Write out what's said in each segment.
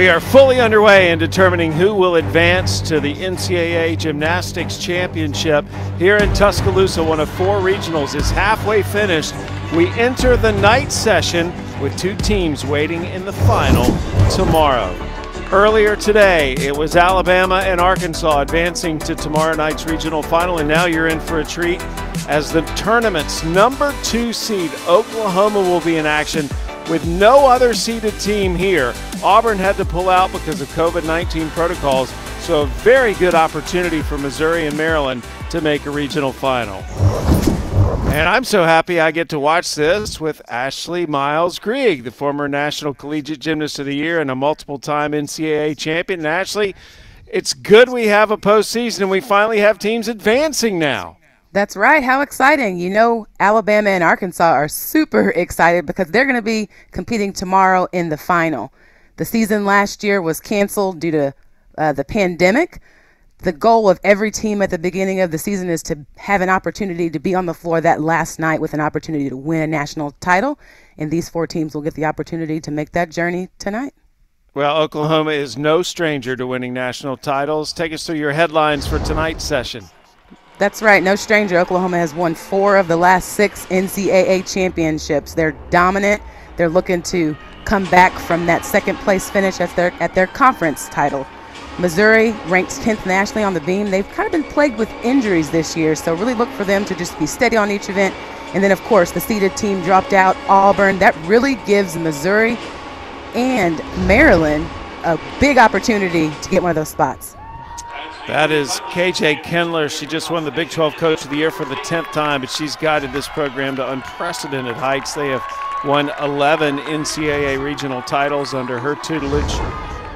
We are fully underway in determining who will advance to the NCAA Gymnastics Championship here in Tuscaloosa. One of 4 regionals is halfway finished. We enter the night session with 2 teams waiting in the final tomorrow. Earlier today, it was Alabama and Arkansas advancing to tomorrow night's regional final, and now you're in for a treat as the tournament's number 2 seed, Oklahoma, will be in action with no other seeded team here. Auburn had to pull out because of COVID-19 protocols, so a very good opportunity for Missouri and Maryland to make a regional final. And I'm so happy I get to watch this with Ashley Miles-Grieg, the former National Collegiate Gymnast of the Year and a multiple-time NCAA champion. And Ashley, it's good we have a postseason and we finally have teams advancing now. That's right. How exciting. You know, Alabama and Arkansas are super excited because they're going to be competing tomorrow in the final. The season last year was canceled due to the pandemic. The goal of every team at the beginning of the season is to have an opportunity to be on the floor that last night with an opportunity to win a national title. And these 4 teams will get the opportunity to make that journey tonight. Well, Oklahoma is no stranger to winning national titles. Take us through your headlines for tonight's session. That's right. No stranger. Oklahoma has won 4 of the last 6 NCAA championships. They're dominant. They're looking to come back from that second place finish at their conference title. Missouri ranks 10th nationally on the beam. They've kind of been plagued with injuries this year, so really look for them to just be steady on each event. And then, of course, the seeded team dropped out, Auburn. That really gives Missouri and Maryland a big opportunity to get one of those spots. That is KJ Kindler. She just won the Big 12 Coach of the Year for the 10th time, but she's guided this program to unprecedented heights. They have won 11 NCAA regional titles under her tutelage,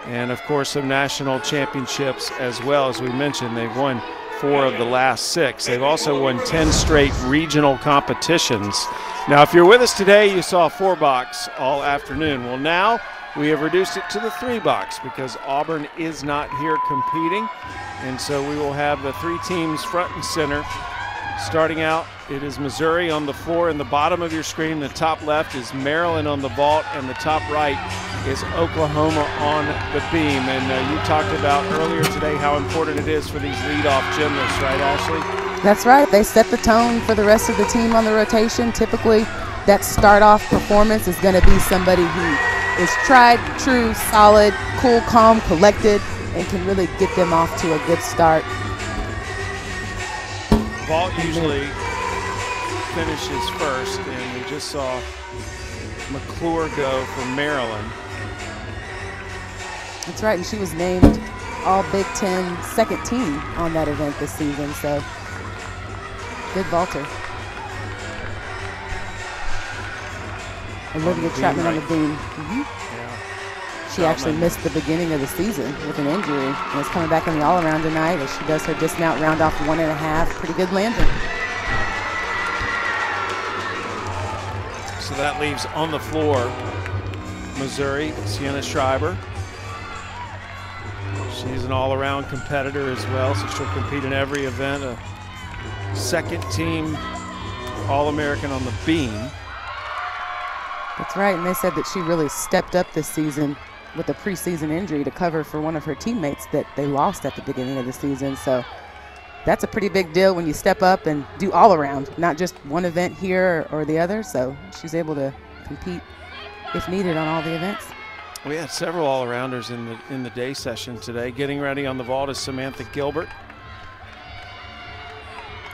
and of course some national championships as well. As we mentioned, they've won 4 of the last 6. They've also won 10 straight regional competitions. Now, if you're with us today, you saw a 4-box all afternoon. Well, now we have reduced it to the 3-box because Auburn is not here competing. And so we will have the 3 teams front and center. Starting out, it is Missouri on the floor in the bottom of your screen. The top left is Maryland on the vault, and the top right is Oklahoma on the beam. And you talked about earlier today how important it is for these leadoff gymnasts, right, Ashley? That's right. They set the tone for the rest of the team on the rotation. Typically, that start-off performance is going to be somebody who is tried, true, solid, cool, calm, collected, and can really get them off to a good start. Vault usually finishes first, and we just saw McClure go for Maryland. That's right, and she was named All Big Ten second team on that event this season, so good vaulter. Olivia Chapman on the beam. She actually missed the beginning of the season with an injury and is coming back in the all-around tonight as she does her dismount round off 1.5. Pretty good landing. So that leaves on the floor Missouri, Sienna Schreiber. She's an all-around competitor as well, so she'll compete in every event. A second-team All-American on the beam. That's right, and they said that she really stepped up this season with a preseason injury to cover for one of her teammates that they lost at the beginning of the season. So that's a pretty big deal when you step up and do all around, not just one event here or the other. So she's able to compete if needed on all the events. We had several all-arounders in the day session today. Getting ready on the vault is Samantha Gilbert.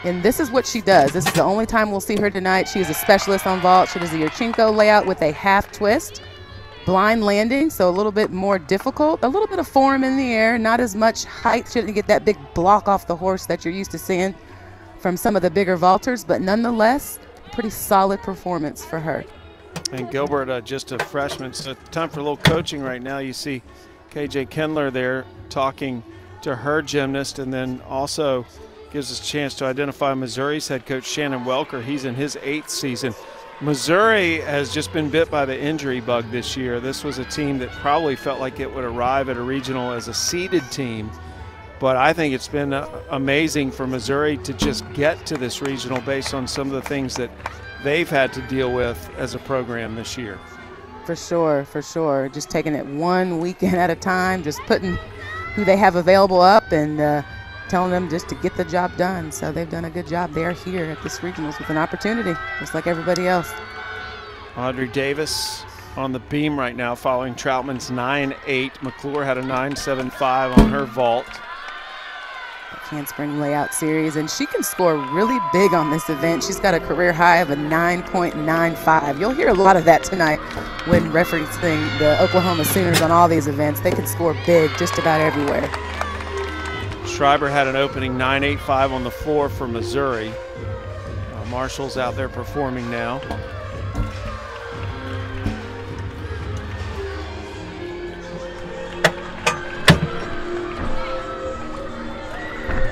And this is what she does. This is the only time we'll see her tonight. She is a specialist on vault. She does the Yurchenko layout with a half twist. Blind landing, so a little bit more difficult. A little bit of form in the air, not as much height. She didn't get that big block off the horse that you're used to seeing from some of the bigger vaulters, but nonetheless, pretty solid performance for her. And Gilbert, just a freshman, so time for a little coaching right now. You see KJ Kindler there talking to her gymnast, and then also gives us a chance to identify Missouri's head coach, Shannon Welker. He's in his 8th season. Missouri has just been bit by the injury bug this year. This was a team that probably felt like it would arrive at a regional as a seeded team, but I think it's been amazing for Missouri to just get to this regional based on some of the things that they've had to deal with as a program this year. For sure, for sure. Just taking it one weekend at a time, just putting who they have available up and telling them just to get the job done. So they've done a good job. They're here at this regionals with an opportunity, just like everybody else. Audrey Davis on the beam right now following Troutman's 9.8. McClure had a 9.75 on her vault. Handspring layout series, and she can score really big on this event. She's got a career high of a 9.95. You'll hear a lot of that tonight when referencing the Oklahoma Sooners on all these events. They can score big just about everywhere. Schreiber had an opening 9.85 on the floor for Missouri. Marshall's out there performing now.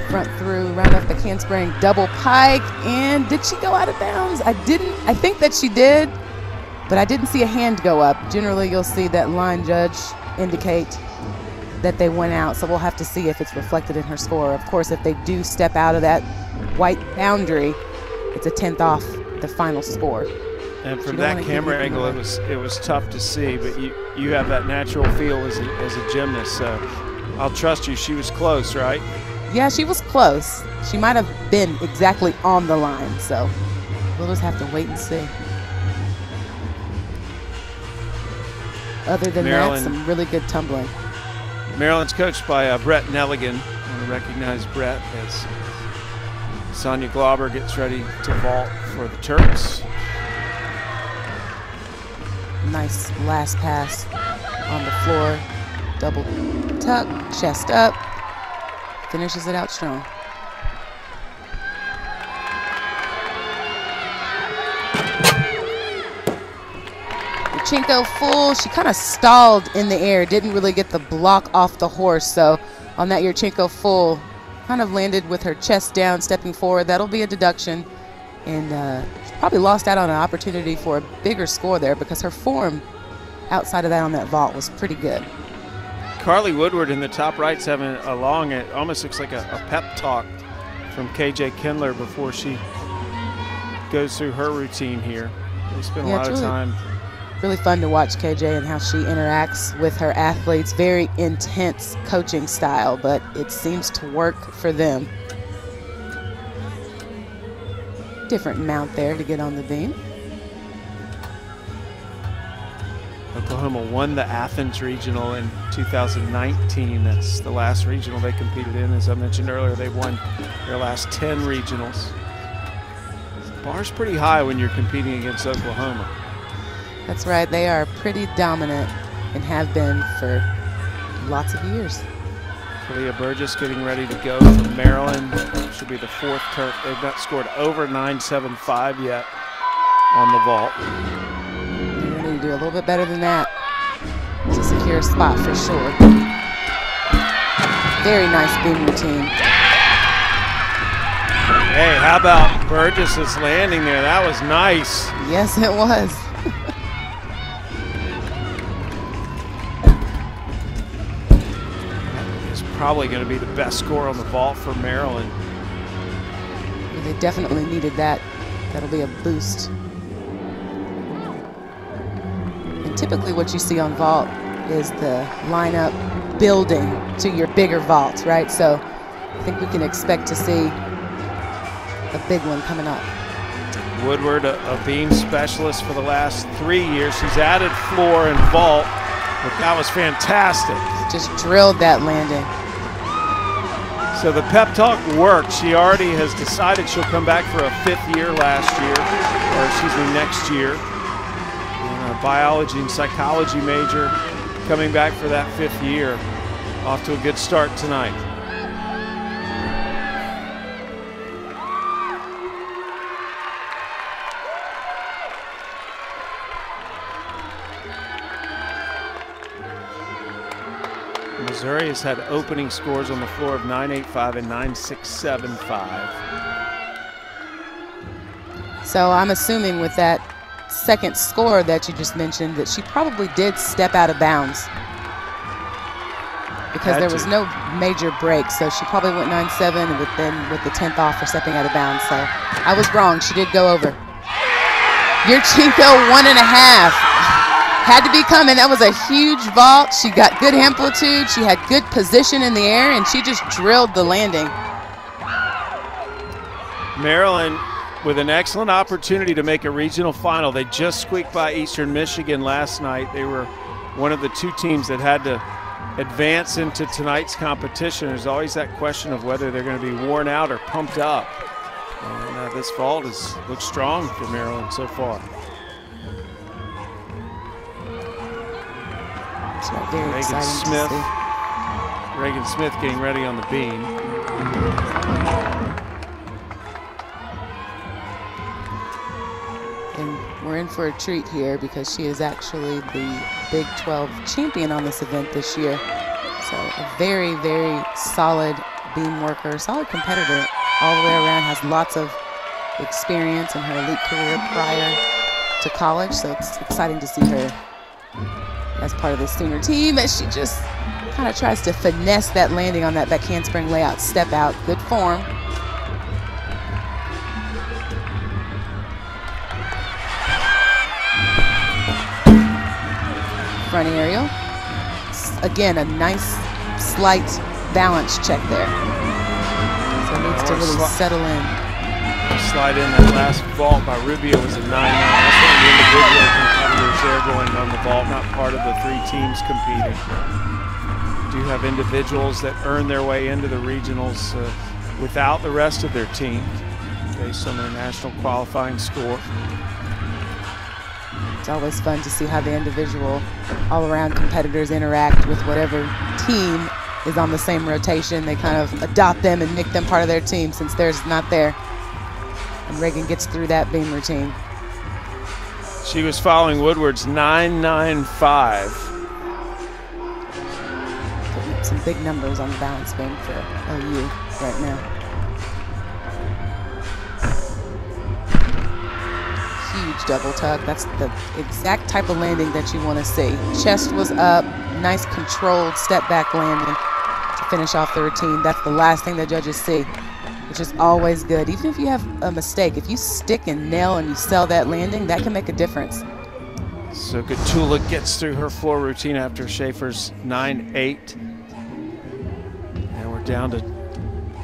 Front through, round up the handspring, double pike, and did she go out of bounds? I think that she did, but I didn't see a hand go up. Generally, you'll see that line judge indicate that they went out, so we'll have to see if it's reflected in her score. Of course, if they do step out of that white boundary, it's a 10th off the final score. And from that camera angle, it was tough to see, but you have that natural feel as a gymnast, so I'll trust you. She was close, right? Yeah, she was close. She might have been exactly on the line, so we'll just have to wait and see. Other than that, some really good tumbling. Maryland's coached by Brett Nelligan. I want to recognize Brett as Sonia Glauber gets ready to vault for the Terps. Nice last pass on the floor. Double tuck, chest up. Finishes it out strong. Yurchenko full. She kind of stalled in the air, didn't really get the block off the horse. So on that Yurchenko full, kind of landed with her chest down, stepping forward. That'll be a deduction. And probably lost out on an opportunity for a bigger score there because her form outside of that on that vault was pretty good. Carly Woodward in the top right's having a long, it almost looks like a pep talk from KJ Kindler before she goes through her routine here. They spend a lot of time. Really fun to watch KJ and how she interacts with her athletes. Very intense coaching style, but it seems to work for them. Different mount there to get on the beam. Oklahoma won the Athens Regional in 2019. That's the last regional they competed in. As I mentioned earlier, they've won their last 10 regionals. The bar's pretty high when you're competing against Oklahoma. That's right. They are pretty dominant and have been for lots of years. Kalia Burgess getting ready to go from Maryland. Should be the fourth Terp. They've not scored over 9.75 yet on the vault. They need to do a little bit better than that to secure a spot for sure. Very nice beam routine. Hey, how about Burgess's landing there? That was nice. Yes, it was. Probably going to be the best score on the vault for Maryland. They definitely needed that. That'll be a boost. And typically what you see on vault is the lineup building to your bigger vault, right? So I think we can expect to see a big one coming up. Woodward, a beam specialist for the last 3 years. She's added floor and vault, but that was fantastic. Just drilled that landing. So the pep talk worked. She already has decided she'll come back for a 5th year next year. And a biology and psychology major coming back for that 5th year. Off to a good start tonight. Missouri has had opening scores on the floor of 9.85 and 9.675. So I'm assuming with that second score that you just mentioned that she probably did step out of bounds because there was no major break. So she probably went 9.7 and then with the 10th off for stepping out of bounds. So I was wrong. She did go over. Yurchenko 1.5. Had to be coming. That was a huge vault. She got good amplitude. She had good position in the air, and she just drilled the landing. Maryland with an excellent opportunity to make a regional final. They just squeaked by Eastern Michigan last night. They were one of the two teams that had to advance into tonight's competition. There's always that question of whether they're going to be worn out or pumped up. And this vault looks strong for Maryland so far. It's not very exciting to see. Reagan Smith getting ready on the beam. And we're in for a treat here because she is actually the Big 12 champion on this event this year. So a very, very solid beam worker, solid competitor all the way around, has lots of experience in her elite career prior to college. So it's exciting to see her as part of the senior team as she just kind of tries to finesse that landing on that back handspring layout, step out, good form. Front aerial. Again, a nice slight balance check there. So it needs to really settle in. Slide in that last vault by Rubio was a 9-9. That's one of the individual competitors there going on the vault, not part of the three teams competing. Do have individuals that earn their way into the regionals without the rest of their team based on their national qualifying score. It's always fun to see how the individual all-around competitors interact with whatever team is on the same rotation. They kind of adopt them and make them part of their team since theirs is not there. And Reagan gets through that beam routine. She was following Woodward's 9.95. Putting up some big numbers on the balance beam for OU right now. Huge double tuck. That's the exact type of landing that you want to see. Chest was up, nice controlled step back landing to finish off the routine. That's the last thing the judges see, which is always good. Even if you have a mistake, if you stick and nail and you sell that landing, that can make a difference. So Gatula gets through her floor routine after Schaefer's 9.8. And we're down to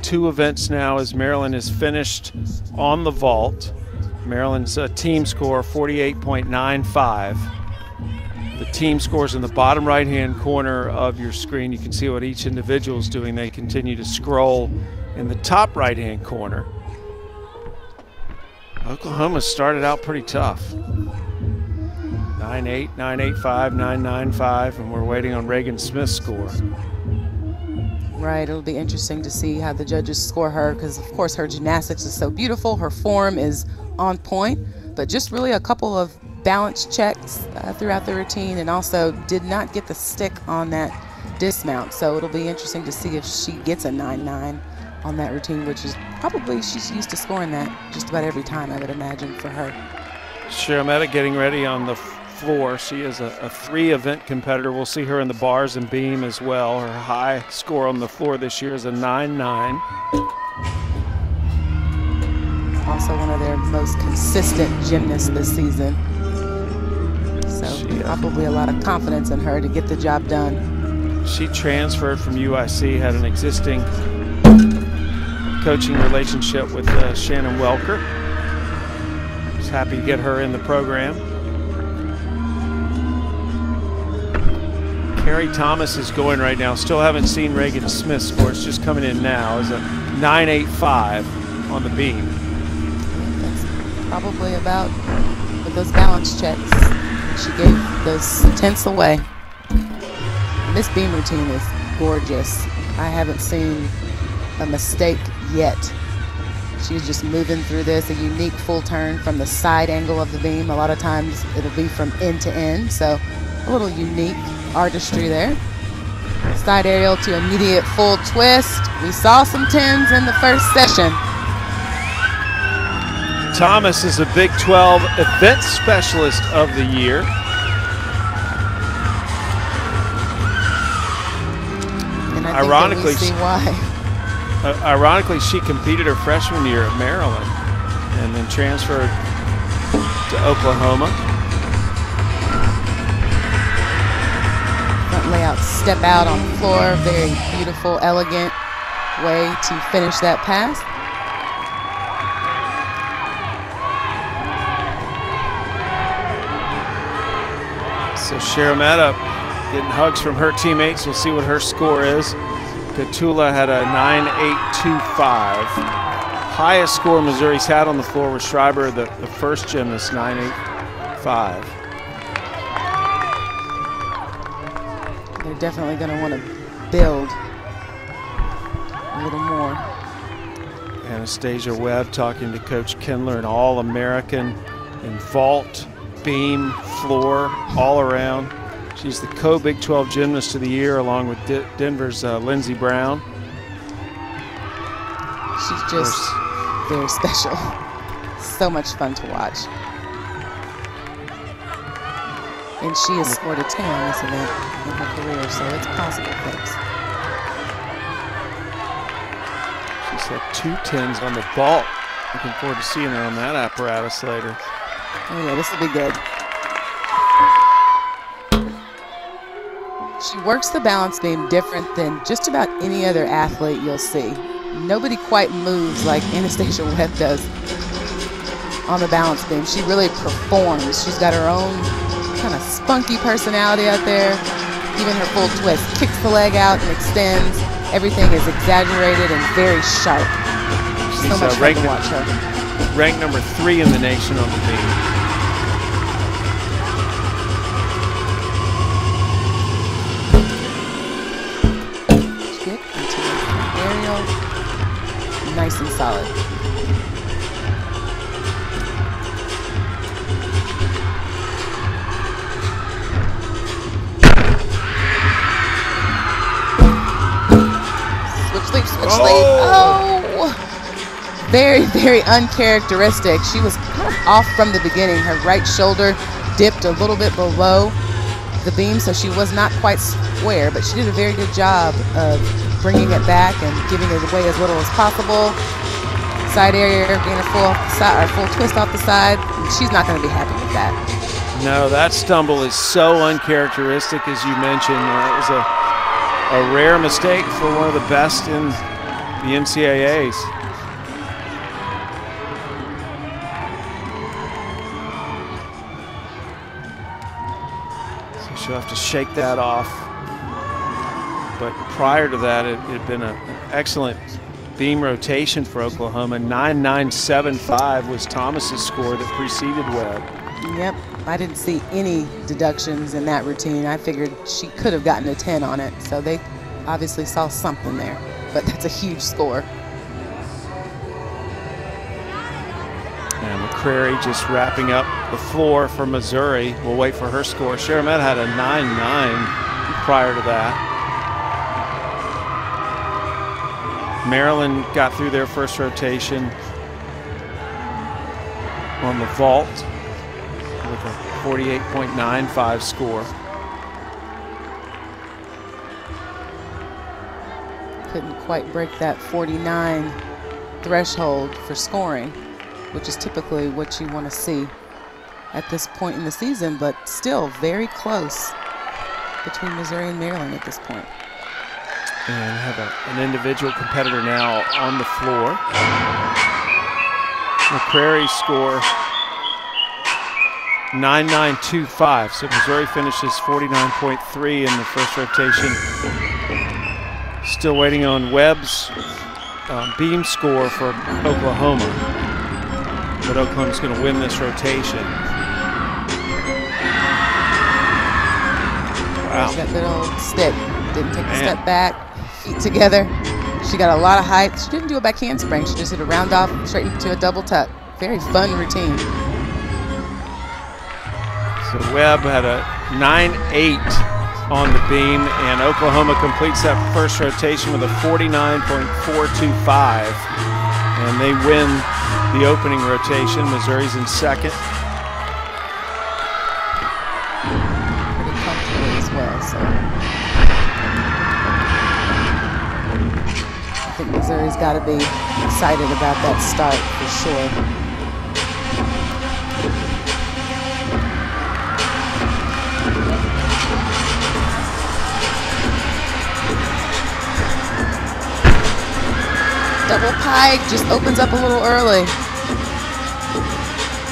2 events now as Maryland is finished on the vault. Maryland's team score 48.95. The team scores in the bottom right-hand corner of your screen. You can see what each individual is doing. They continue to scroll in the top right-hand corner. Oklahoma started out pretty tough. 9.8, 9.85, 9.95, and we're waiting on Reagan Smith's score. Right, it'll be interesting to see how the judges score her because, of course, her gymnastics is so beautiful. Her form is on point, but just really a couple of balance checks throughout the routine, and also did not get the stick on that dismount. So it'll be interesting to see if she gets a 9.9 on that routine, which is probably, she's used to scoring that just about every time, I would imagine, for her. Shirameta getting ready on the floor. She is a 3-event competitor. We'll see her in the bars and beam as well. Her high score on the floor this year is a 9.9. Also one of their most consistent gymnasts this season. So probably a lot of confidence in her to get the job done. She transferred from UIC, had an existing coaching relationship with Shannon Welker. Just happy to get her in the program. Carrie Thomas is going right now. Still haven't seen Reagan Smith's score. It's just coming in now. It's a 9.85 on the beam. Probably about with those balance checks. She gave those tenths away. This beam routine is gorgeous. I haven't seen a mistake yet. She's just moving through this, a unique full turn from the side angle of the beam. A lot of times it'll be from end to end, so a little unique artistry there. Side aerial to immediate full twist. We saw some 10s in the first session. Thomas is a Big 12 event specialist of the year. And I ironically, think that we see why. Ironically, she competed her freshman year at Maryland and then transferred to Oklahoma. lay out, step out on the floor. Very beautiful, elegant way to finish that pass. So Sharametta getting hugs from her teammates. We'll see what her score is. Gatula had a 9.825. Highest score Missouri's had on the floor was Schreiber, the first gymnast, 9.85. They're definitely going to want to build a little more. Anastasia Webb talking to Coach Kindler, an All-American in vault, beam, floor, all around. She's the co-Big 12 Gymnast of the Year along with Denver's Lindsey Brown. She's just very special. So much fun to watch. And she has scored a 10 on this event in her career, so it's possible, folks. She's had 2 10s on the vault. Looking forward to seeing her on that apparatus later. Oh yeah, this will be good. She works the balance beam different than just about any other athlete you'll see. Nobody quite moves like Anastasia Webb does on the balance beam. She really performs. She's got her own kind of spunky personality out there. Even her full twist, kicks the leg out and extends. Everything is exaggerated and very sharp. She's so much fun to watch her. Ranked number 3 in the nation on the beam. Get into the aerial, nice and solid. Switch leap, switch leap. Oh! Very, very uncharacteristic. She was kind of off from the beginning. Her right shoulder dipped a little bit below the beam, so she was not quite square, but she did a very good job of bringing it back and giving it away as little as possible. Side area, getting a full twist off the side. She's not going to be happy with that. No, that stumble is so uncharacteristic, as you mentioned. It was a rare mistake for one of the best in the NCAAs. She'll have to shake that off. But prior to that, it had been an excellent beam rotation for Oklahoma. 9.975 was Thomas's score that preceded Webb. Yep, I didn't see any deductions in that routine. I figured she could have gotten a 10 on it, so they obviously saw something there. But that's a huge score. And McCrary just wrapping up the floor for Missouri. We'll wait for her score. Sharametta had a 9.9 prior to that. Maryland got through their first rotation on the vault with a 48.95 score. Couldn't quite break that 49 threshold for scoring, which is typically what you want to see at this point in the season, but still very close between Missouri and Maryland at this point. And have an individual competitor now on the floor. McCrary's score 9.925, so Missouri finishes 49.3 in the first rotation. Still waiting on Webb's beam score for Oklahoma. But Oklahoma's going to win this rotation. Wow. That good old stick. Didn't take a step back, feet together. She got a lot of height. She didn't do a back handspring. She just did a round off straight into a double tuck. Very fun routine. So Webb had a 9.8 on the beam, and Oklahoma completes that first rotation with a 49.425. And they win the opening rotation. Missouri's in second. Pretty comfortably as well, so. I think Missouri's got to be excited about that start for sure. Double pike just opens up a little early.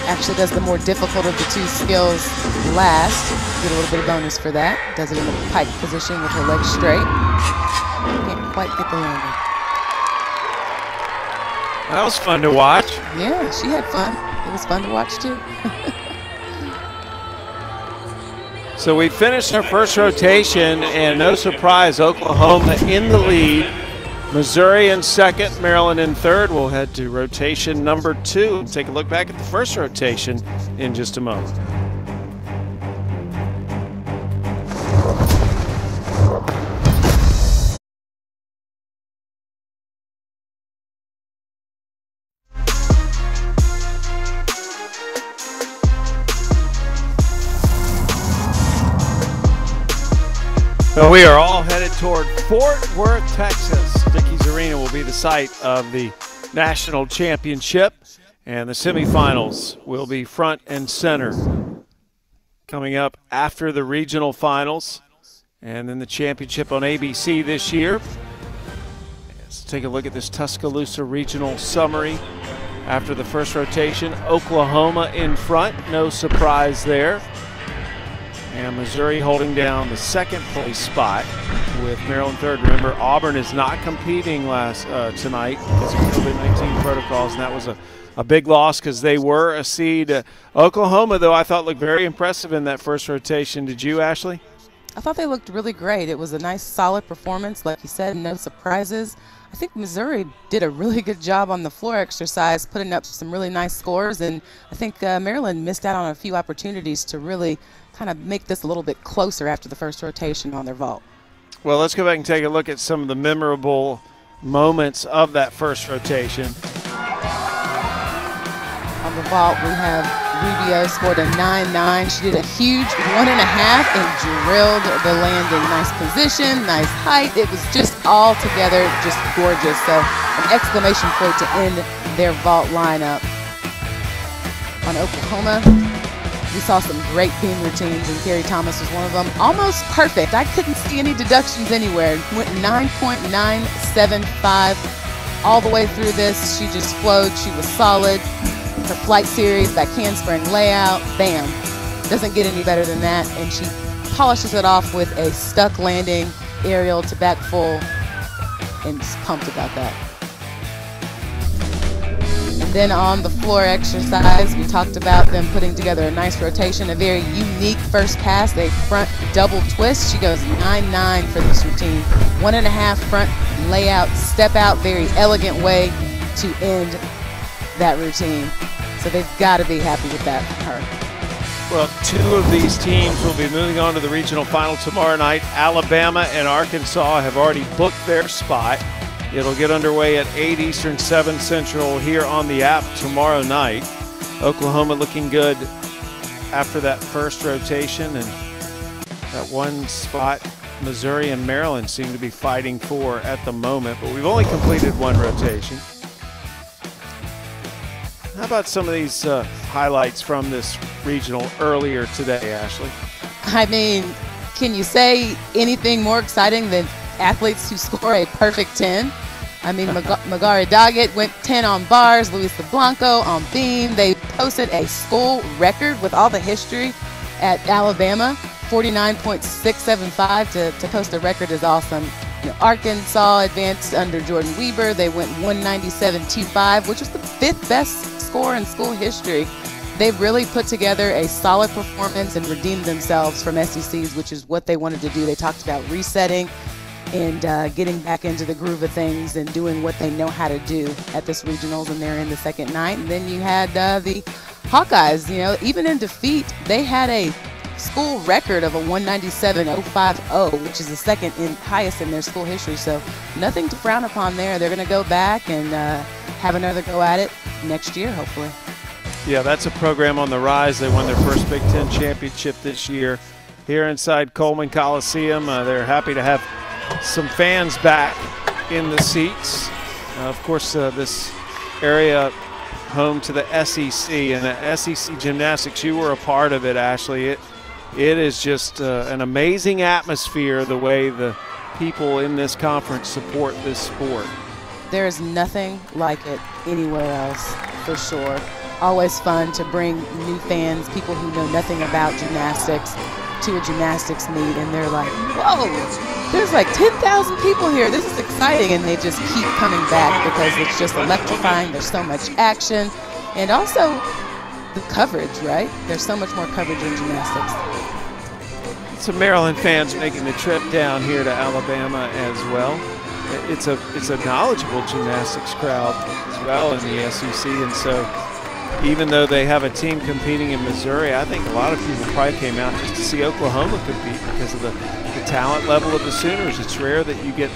Actually does the more difficult of the two skills last. Get a little bit of bonus for that. Does it in the pike position with her legs straight. Can't quite get the landing. That was fun to watch. Yeah, she had fun. It was fun to watch too. So we finished our first rotation, and no surprise, Oklahoma in the lead. Missouri in second, Maryland in third. We'll head to rotation number 2 and take a look back at the first rotation in just a moment. So we are all headed toward Fort Worth, Texas. Dickies Arena will be the site of the national championship, and the semifinals will be front and center. Coming up after the regional finals, and then the championship on ABC this year. Let's take a look at this Tuscaloosa regional summary. After the first rotation, Oklahoma in front, no surprise there. And Missouri holding down the second place spot with Maryland third. Remember, Auburn is not competing tonight because of COVID-19 protocols, and that was a big loss because they were a seed. Oklahoma, though, I thought looked very impressive in that first rotation. Did you, Ashley? I thought they looked really great. It was a nice, solid performance. Like you said, no surprises. I think Missouri did a really good job on the floor exercise, putting up some really nice scores, and I think Maryland missed out on a few opportunities to really kind of make this a little bit closer after the first rotation on their vault. Well, let's go back and take a look at some of the memorable moments of that first rotation. On the vault, we have Rubio scored a 9-9. She did a huge 1.5 and drilled the landing. Nice position, nice height. It was just all together, just gorgeous. So an exclamation point to end their vault lineup. On Oklahoma, we saw some great beam routines, and Carrie Thomas was one of them. Almost perfect. I couldn't see any deductions anywhere. Went 9.975 all the way through this. She just flowed. She was solid. Her flight series, that handspring layout, bam. Doesn't get any better than that. And she polishes it off with a stuck landing, aerial to back full, and just pumped about that. Then on the floor exercise, we talked about them putting together a nice rotation, a very unique first pass, a front double twist. She goes 9-9 for this routine. 1.5 front layout, step out, very elegant way to end that routine. So they've got to be happy with that from her. Well, 2 of these teams will be moving on to the regional final tomorrow night. Alabama and Arkansas have already booked their spot. It'll get underway at 8 Eastern, 7 Central here on the app tomorrow night. Oklahoma looking good after that first rotation, and that one spot Missouri and Maryland seem to be fighting for at the moment, but we've only completed 1 rotation. How about some of these highlights from this regional earlier today, Ashley? I mean, can you say anything more exciting than athletes who score a perfect 10? I mean, Magari Doggett went 10 on bars, Luis Blanco on beam. They posted a school record with all the history at Alabama. 49.675 to post a record is awesome. You know, Arkansas advanced under Jordan Weber. They went 197.25, which was the 5th best score in school history. They've really put together a solid performance and redeemed themselves from SECs, which is what they wanted to do. They talked about resetting and getting back into the groove of things and doing what they know how to do at this regionals, and they're in the second night. And then you had the Hawkeyes, you know, even in defeat, they had a school record of a 197.050, which is the second highest in their school history. So nothing to frown upon there. They're going to go back and have another go at it next year, hopefully. Yeah, that's a program on the rise. They won their first Big Ten championship this year here inside Coleman Coliseum. They're happy to have some fans back in the seats. Of course, this area home to the SEC, and the SEC Gymnastics, you were a part of it, Ashley. It is just an amazing atmosphere, the way the people in this conference support this sport. There is nothing like it anywhere else, for sure. Always fun to bring new fans, people who know nothing about gymnastics, to a gymnastics meet, and they're like, whoa, there's like 10,000 people here. This is exciting, and they just keep coming back because it's just electrifying. There's so much action, and also the coverage, right? There's so much more coverage in gymnastics. Some Maryland fans making the trip down here to Alabama as well. It's a knowledgeable gymnastics crowd as well in the SEC, and so even though they have a team competing in Missouri, I think a lot of people probably came out just to see Oklahoma compete because of the talent level of the Sooners. It's rare that you get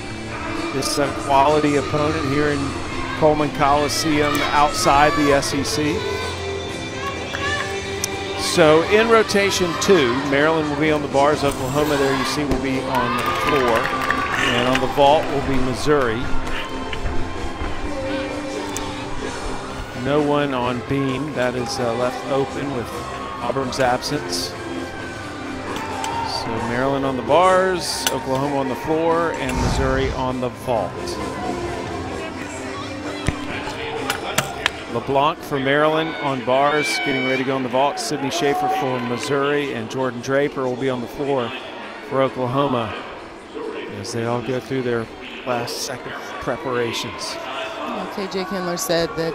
this quality opponent here in Coleman Coliseum outside the SEC. So in rotation 2, Maryland will be on the bars. Oklahoma, there you see, will be on the floor. And on the vault will be Missouri. No one on beam. That is left open with Auburn's absence. So Maryland on the bars, Oklahoma on the floor, and Missouri on the vault. LeBlanc for Maryland on bars, getting ready to go on the vault. Sydney Schaefer for Missouri, and Jordan Draper will be on the floor for Oklahoma as they all go through their last second preparations. KJ Kindler said that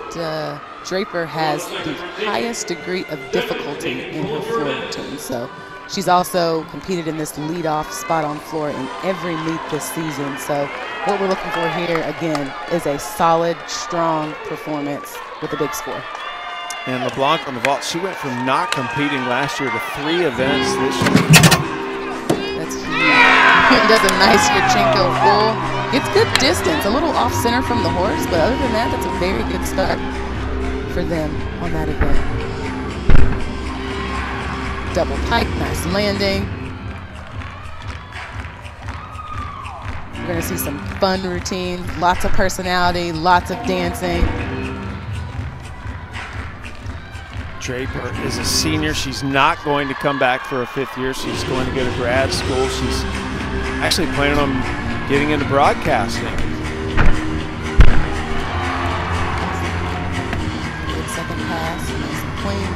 Draper has the highest degree of difficulty in her floor routine. So she's also competed in this leadoff spot on floor in every meet this season. So what we're looking for here, again, is a solid, strong performance with a big score. And LeBlanc on the vault, she went from not competing last year to 3 events this year. That's huge. Does a nice Yurchenko full. Gets good distance, a little off center from the horse, but other than that, that's a very good start for them on that event. Double pike, nice landing. We're gonna see some fun routine, lots of personality, lots of dancing. Draper is a senior. She's not going to come back for a 5th year. She's going to go to grad school. She's actually planning on getting into broadcasting. Good second pass, nice and clean.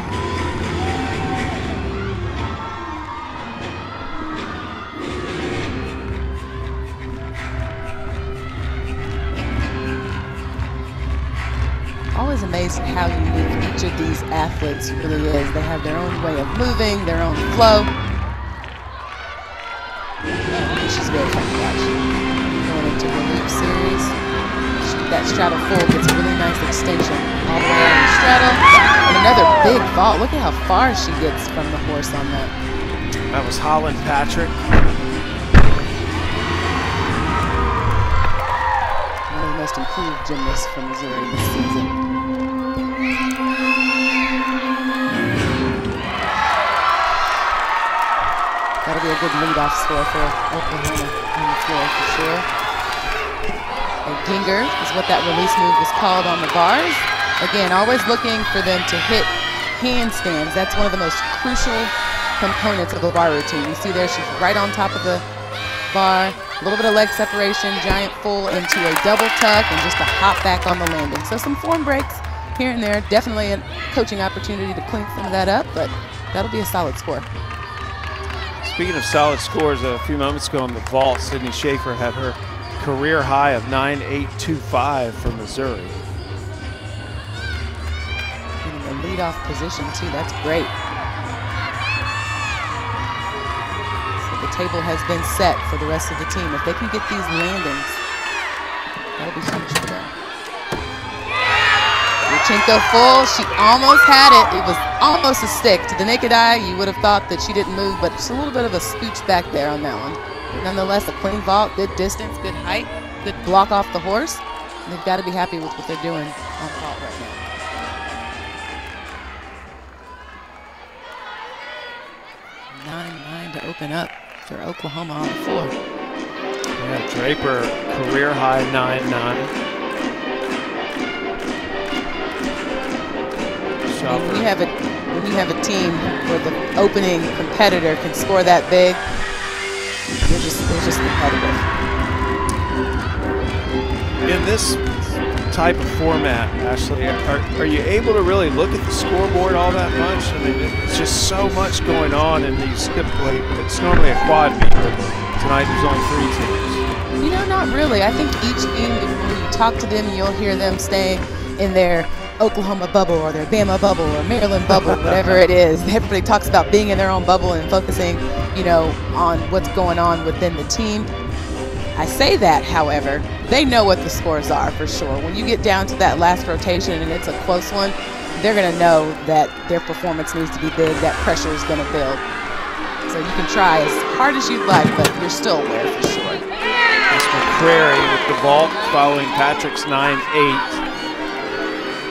Always amazed at how unique each of these athletes really is. They have their own way of moving, their own flow. And she's very fun to watch. Going into the loop series. That straddle full gets a really nice extension all the way out the straddle. And another big vault. Look at how far she gets from the horse on that. That was Holland Patrick. One of the most improved gymnasts from Missouri this season. That'll be a good leadoff score for Oklahoma on the floor for sure. A ginger is what that release move was called on the bars. Again, always looking for them to hit handstands. That's one of the most crucial components of a bar routine. You see there, she's right on top of the bar. A little bit of leg separation, giant full into a double tuck, and just a hop back on the landing. So some form breaks here and there. Definitely a coaching opportunity to clean some of that up, but that'll be a solid score. Speaking of solid scores, a few moments ago on the vault, Sydney Schaefer had her career high of 9.825 for Missouri. In the leadoff position too, that's great. So the table has been set for the rest of the team. If they can get these landings, that'll be huge for them. Yurchenko full, she almost had it. It was almost a stick. To the naked eye, you would have thought that she didn't move, but just a little bit of a scooch back there on that one. But nonetheless, a clean vault, good distance, good height, good block off the horse. And they've got to be happy with what they're doing on vault right now. 9-9 to open up for Oklahoma on the floor. Yeah, Draper, career high 9.9. When you have a team where the opening competitor can score that big, they're just competitive. In this type of format, Ashley, are you able to really look at the scoreboard all that much? I mean, it's just so much going on in these. Typically, it's normally a quad meet, but tonight there's only 3 teams. You know, not really. I think each team, when you talk to them, you'll hear them staying in their Oklahoma bubble or their Bama bubble or Maryland bubble, whatever it is. Everybody talks about being in their own bubble and focusing, you know, on what's going on within the team. I say that, however, they know what the scores are for sure. When you get down to that last rotation and it's a close one, they're going to know that their performance needs to be big, that pressure is going to build. So you can try as hard as you'd like, but you're still aware for sure. That's McCrary with the vault following Patrick's 9-8.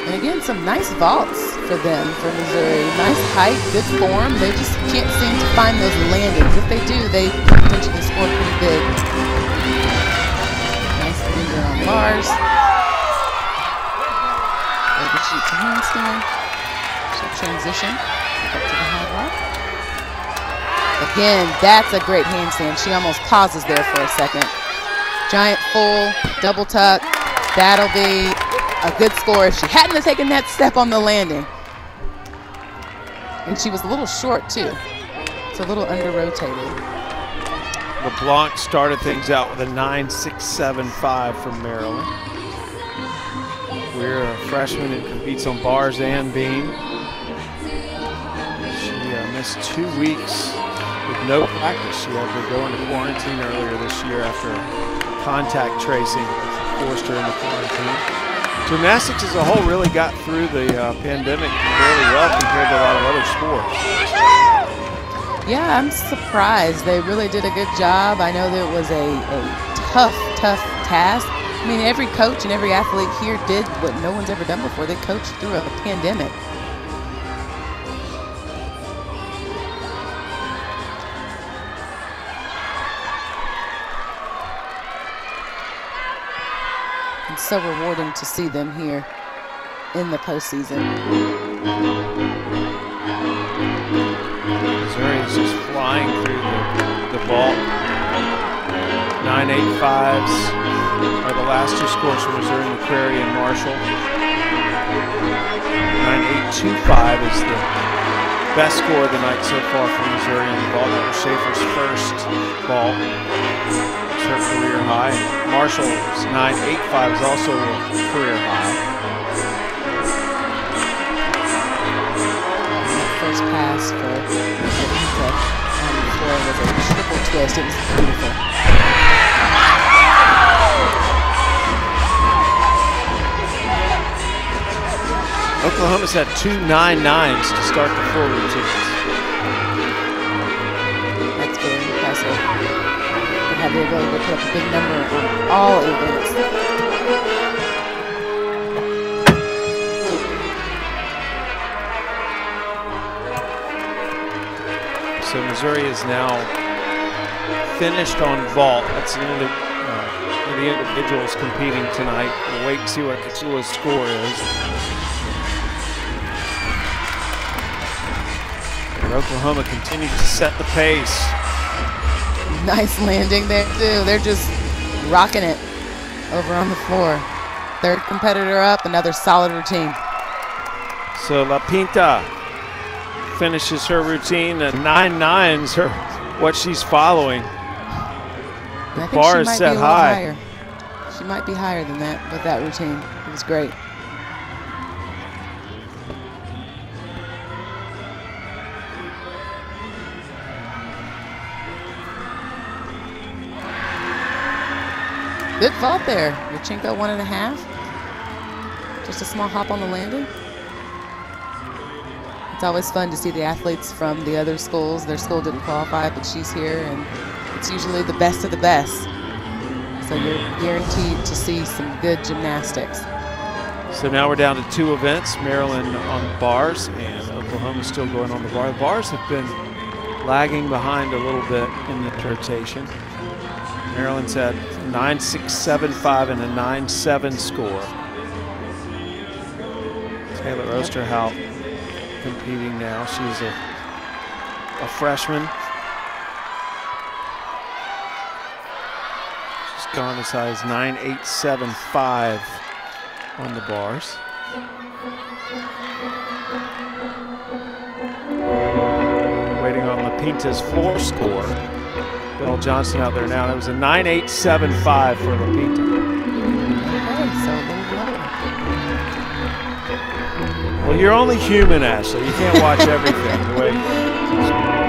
And again, some nice vaults for them, for Missouri. Nice height, good form. They just can't seem to find those landings. If they do, they potentially score pretty big. Nice finger on bars. Overshoot to handstand. So transition up to the high bar. Again, that's a great handstand. She almost pauses there for a second. Giant full, double tuck. That'll be a good score if she hadn't have taken that step on the landing. And she was a little short too. It's a little under-rotated. LeBlanc started things out with a 9.675 from Maryland. We're a freshman who competes on bars and beam. She missed 2 weeks with no practice. She had to go into quarantine earlier this year after contact tracing forced her into quarantine. Gymnastics as a whole really got through the pandemic fairly well compared to a lot of other sports. Yeah, I'm surprised. They really did a good job. I know that it was a tough task. I mean, every coach and every athlete here did what no one's ever done before. They coached through a pandemic. It's so rewarding to see them here in the postseason. Missouri is just flying through the vault. 9.85s are the last 2 scores for Missouri, McCrary and Marshall. 9.825 is the best score of the night so far for Missouri in the vault. That was Schaefer's first vault. Her career high. Marshall's 9.85 is also a career high. That first pass for Anita on the floor was a triple twist. It was beautiful. Oklahoma's had 2 9.9s to start the full routines. That's very impressive. Have the ability to put up a big number on all events. So Missouri is now finished on vault. That's the end of the individuals competing tonight. We'll wait and see what Katsula's score is. And Oklahoma continues to set the pace. Nice landing there too. They're just rocking it over on the floor. Third competitor up, another solid routine. So La Pinta finishes her routine at 9.9s, what she's following. The bar is set high. She might be higher than that with that routine. It was great. Good vault there. Yurchenko 1.5. Just a small hop on the landing. It's always fun to see the athletes from the other schools. Their school didn't qualify, but she's here, and it's usually the best of the best. So you're guaranteed to see some good gymnastics. So now we're down to 2 events, Maryland on bars and Oklahoma still going on the bar. The bars have been lagging behind a little bit in the rotation. Maryland's had 9.675 and a 9.7 score. Taylor Osterhout competing now. She's a freshman. She's gone as high as 9.875 on the bars. Waiting on Lapinta's floor score. Bill Johnson out there now. That was a 9.875 for Lapinta. Well, you're only human, Ashley. You can't watch everything. The way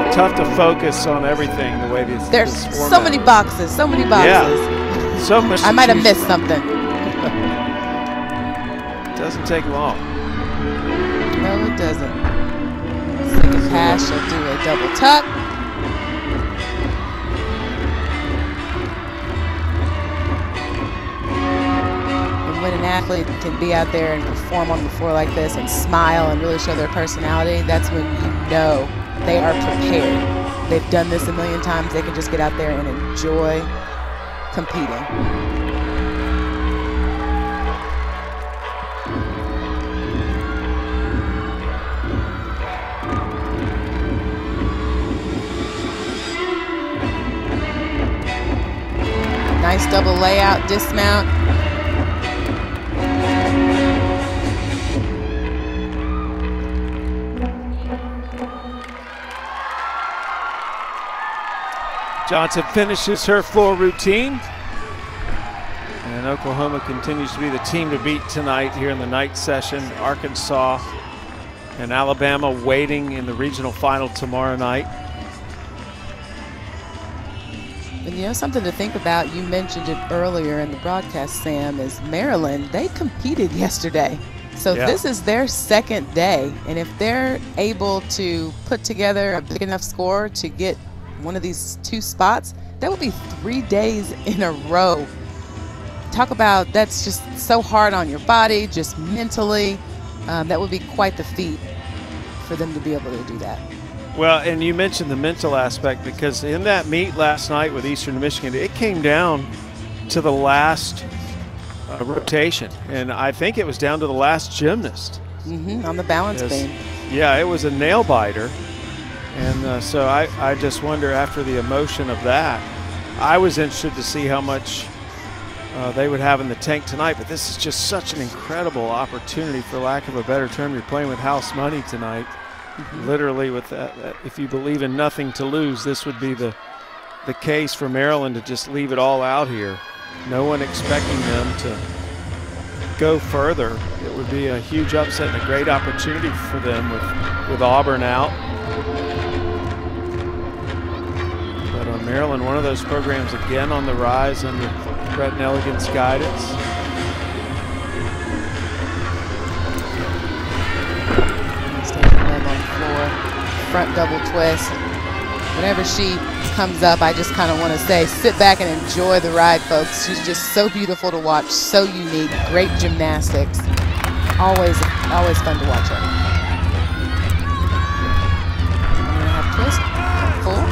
it's tough to focus on everything. The way this. There's this so many boxes. So many boxes. Yeah. So much. I might have missed something. It doesn't take long. No, it doesn't. Second pass, she'll do a double tuck. And when an athlete can be out there and perform on the floor like this and smile and really show their personality, that's when you know they are prepared. They've done this a million times. They can just get out there and enjoy competing. Nice double layout, dismount. Johnson finishes her floor routine. And Oklahoma continues to be the team to beat tonight here in the night session. Arkansas and Alabama waiting in the regional final tomorrow night. And you know, something to think about, you mentioned it earlier in the broadcast, Sam, is Maryland, they competed yesterday. So this is their second day. And if they're able to put together a big enough score to get one of these two spots, that would be 3 days in a row. Talk about, that's just so hard on your body, just mentally. That would be quite the feat for them to be able to do that. Well, and you mentioned the mental aspect, because in that meet last night with Eastern Michigan, it came down to the last rotation, and I think it was down to the last gymnast. On the balance beam. Yeah, it was a nail biter, and so I just wonder, after the emotion of that, I was interested to see how much they would have in the tank tonight, but this is just such an incredible opportunity, for lack of a better term. You're playing with house money tonight. Literally, with that, if you believe in nothing to lose, this would be the case for Maryland to just leave it all out here. No one expecting them to go further. It would be a huge upset and a great opportunity for them with Auburn out. But Maryland, one of those programs again on the rise under Brett Nelligan's guidance. Front double twist. Whenever she comes up, I just kind of want to say, sit back and enjoy the ride, folks. She's just so beautiful to watch, so unique, great gymnastics. Always fun to watch her. And half twist, full.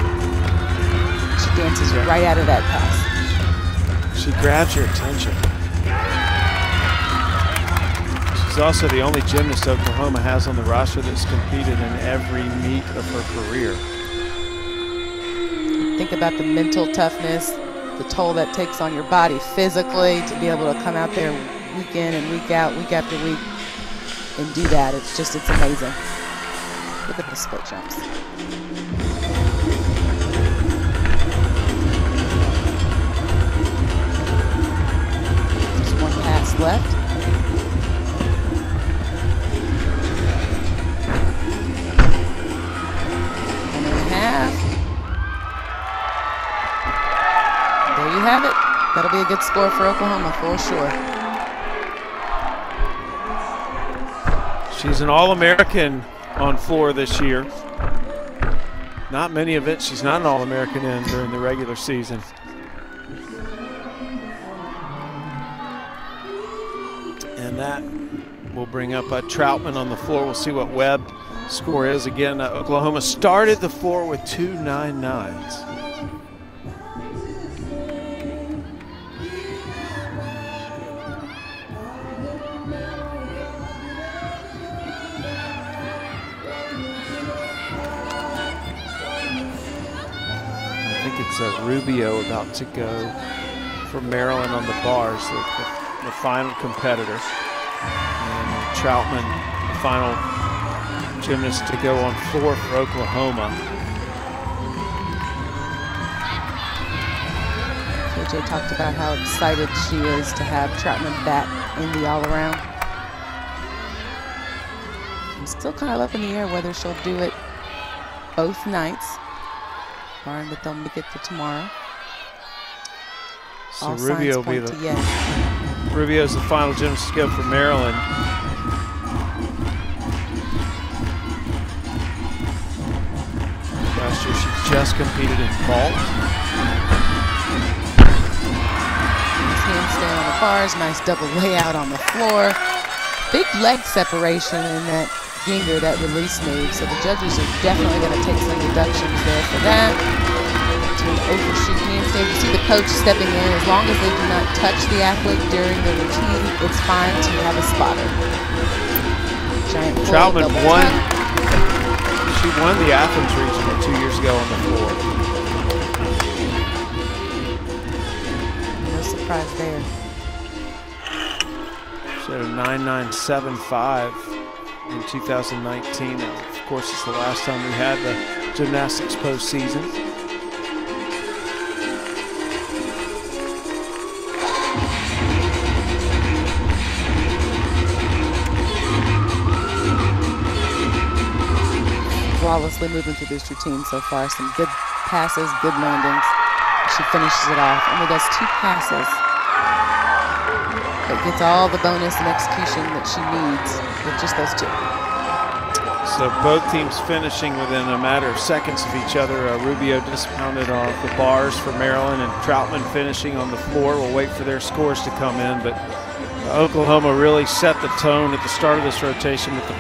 She dances right out of that pass. She grabs your attention. She's also the only gymnast Oklahoma has on the roster that's competed in every meet of her career. Think about the mental toughness, the toll that takes on your body physically, to be able to come out there week in and week out, week after week, and do that. It's amazing. Look at the split jumps. Just one pass left. There you have it. That'll be a good score for Oklahoma for sure. She's an All-American on floor this year. Not many events she's not an All-American in during the regular season. And that will bring up Troutman on the floor. We'll see what Webb score is. Again, Oklahoma started the floor with 2.99s. It's Rubio about to go for Maryland on the bars, the final competitor. And Troutman, the final gymnast to go on floor for Oklahoma. KJ talked about how excited she is to have Troutman back in the all-around. I'm still kind of up in the air whether she'll do it both nights, barring that they'll make it to tomorrow. So All Rubio will be the Rubio's the final gymnast to go for Maryland. Last year she just competed in vault. Handstand on the bars, nice double layout on the floor. Big leg separation in that Ginger, that release move. So the judges are definitely going to take some deductions there for that. To an overshoot handstand. You see the coach stepping in. As long as they do not touch the athlete during the routine, it's fine to have a spotter. Giant Troutman won. She won the Athens regional 2 years ago on the floor. No surprise there. She had a 9.975 in 2019. Of course, it's the last time we had the gymnastics postseason. Flawlessly moving through this routine so far. Some good passes, good landings. She finishes it off. Only does 2 passes, but gets all the bonus and execution that she needs with just those 2. So both teams finishing within a matter of seconds of each other. Rubio dismounted off the bars for Maryland, and Troutman finishing on the floor. We'll wait for their scores to come in, but Oklahoma really set the tone at the start of this rotation with the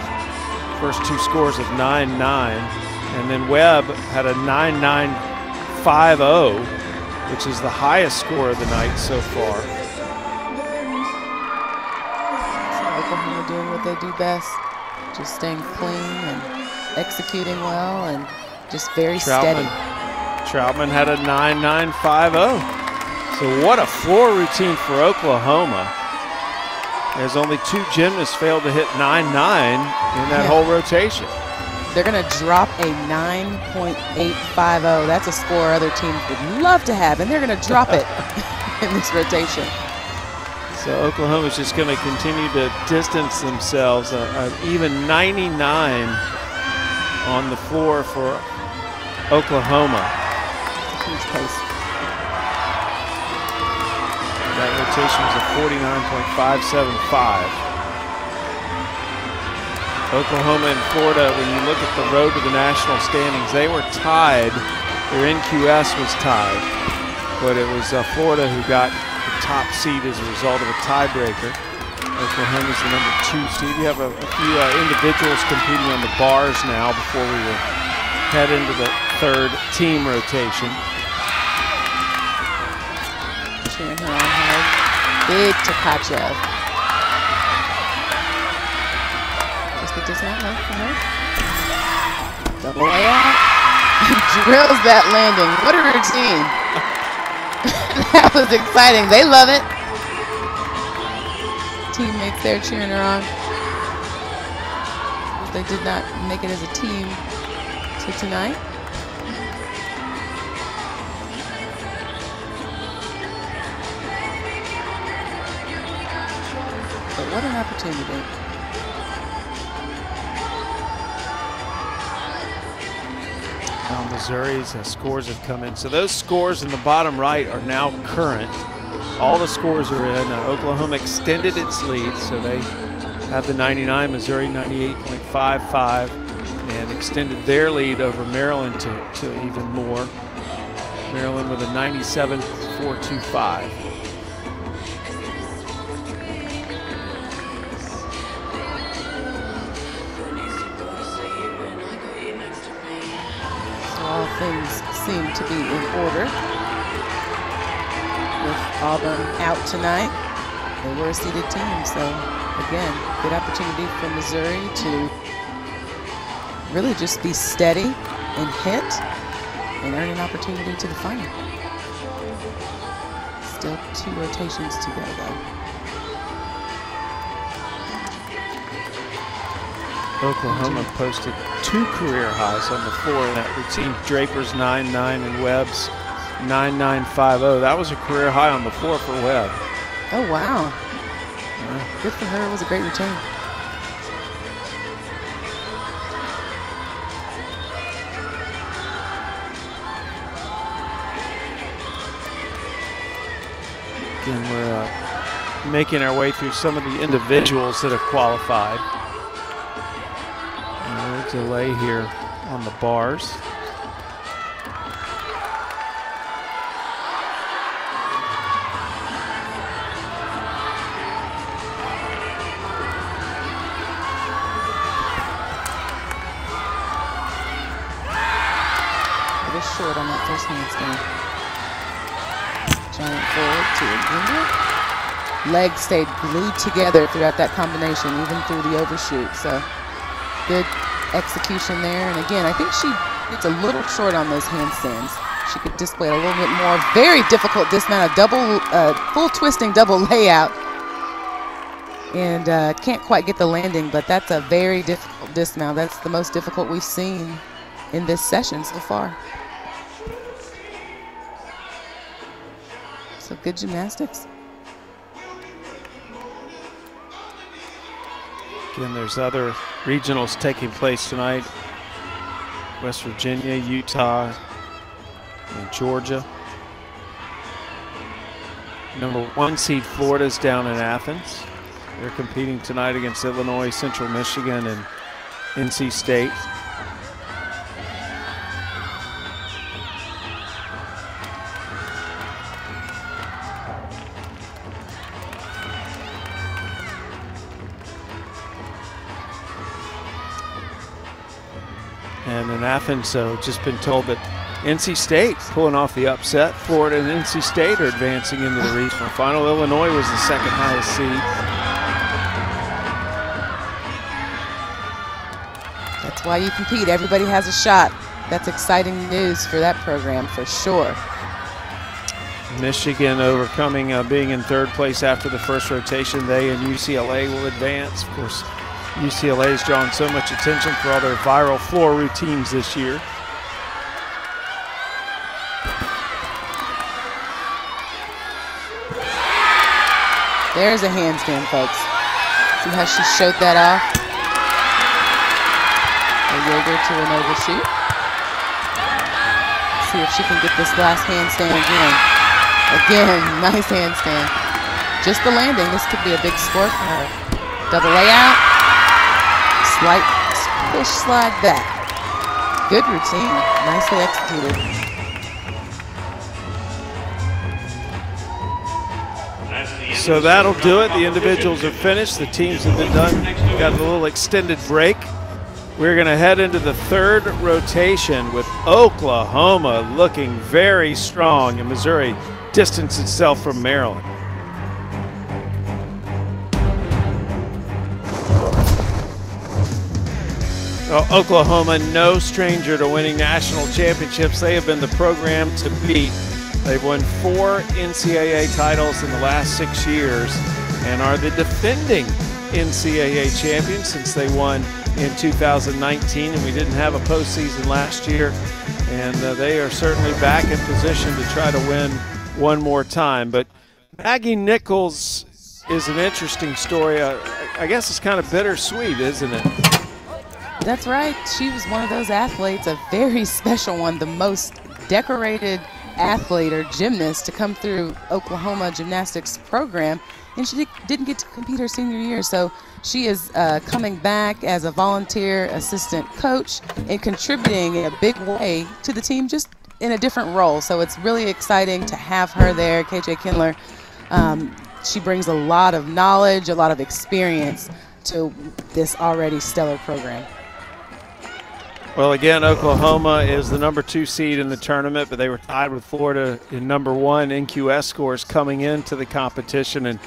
first 2 scores of 9-9, and then Webb had a 9.950, which is the highest score of the night so far. So Oklahoma doing what they do best, just staying clean and executing well and just very steady. Troutman had a 9.950. So what a floor routine for Oklahoma. There's only 2 gymnasts failed to hit 9.9 in that whole rotation. They're going to drop a 9.850. That's a score other teams would love to have, and they're going to drop it in this rotation. So Oklahoma's just going to continue to distance themselves. Even 99 on the floor for Oklahoma. That's a huge pace. That rotation was a 49.575. Oklahoma and Florida, when you look at the road to the national standings, they were tied. Their NQS was tied, but it was Florida who got the top seed as a result of a tiebreaker. Oklahoma's the number 2 seed. You have a few individuals competing on the bars now before we will head into the 3rd team rotation. Cheering her on hard. Big Tkachev. Just it does not work for her. Double layout. Drills that landing. What a routine. That was exciting. They love it. Teammates there cheering her on. They did not make it as a team to tonight. But what an opportunity. Missouri's scores have come in. So those scores in the bottom right are now current. All the scores are in. Oklahoma extended its lead, so they have the 99, Missouri 98.55, and extended their lead over Maryland to even more. Maryland with a 97.425. All things seem to be in order. With Auburn out tonight, they were a seeded team. So again, good opportunity for Missouri to really just be steady and hit and earn an opportunity to the final. Still 2 rotations to go though. Oklahoma posted 2 career highs on the floor in that routine. Draper's 9.9 and Webb's 9.950. That was a career high on the floor for Webb. Oh, wow. Good for her. It was a great routine. Again, we're making our way through some of the individuals that have qualified. No delay here on the bars. It was short on that first handstand. Giant forward to Agenda. Legs stayed glued together throughout that combination, even through the overshoot. So good execution there. And again, I think she gets a little short on those handstands. She could display a little bit more. Very difficult dismount, a double, full twisting double layout. And can't quite get the landing, but that's a very difficult dismount. That's the most difficult we've seen in this session so far. So good gymnastics. Again, there's other regionals taking place tonight. West Virginia, Utah, and Georgia. Number 1 seed Florida's down in Athens. They're competing tonight against Illinois, Central Michigan, and NC State. And in Athens, just been told that NC State pulling off the upset. Florida and NC State are advancing into the regional final. Illinois was the 2nd highest seed. That's why you compete. Everybody has a shot. That's exciting news for that program for sure. Michigan overcoming, being in 3rd place after the first rotation. They and UCLA will advance. Of course, UCLA's drawn so much attention for all their viral floor routines this year. There's a handstand, folks. See how she showed that off? A yoga to an overshoot. See if she can get this last handstand again. Again, nice handstand. Just the landing. This could be a big score for her. Double layout. Slight push slide back. Good routine. Nicely executed. So that'll do it. The individuals are finished. The teams have been done. Got a little extended break. We're going to head into the 3rd rotation with Oklahoma looking very strong, and Missouri distanced itself from Maryland. Well, Oklahoma, no stranger to winning national championships. They have been the program to beat. They've won 4 NCAA titles in the last 6 years and are the defending NCAA champions since they won in 2019, and we didn't have a postseason last year. And they are certainly back in position to try to win one more time. But Maggie Nichols is an interesting story. I guess it's kind of bittersweet, isn't it? That's right. She was one of those athletes, a very special one, the most decorated athlete or gymnast to come through Oklahoma gymnastics program, and she didn't get to compete her senior year. So she is coming back as a volunteer assistant coach and contributing in a big way to the team, just in a different role. So it's really exciting to have her there. KJ Kindler, she brings a lot of knowledge, a lot of experience to this already stellar program. Well, again, Oklahoma is the number 2 seed in the tournament, but they were tied with Florida in number 1 NQS scores coming into the competition. And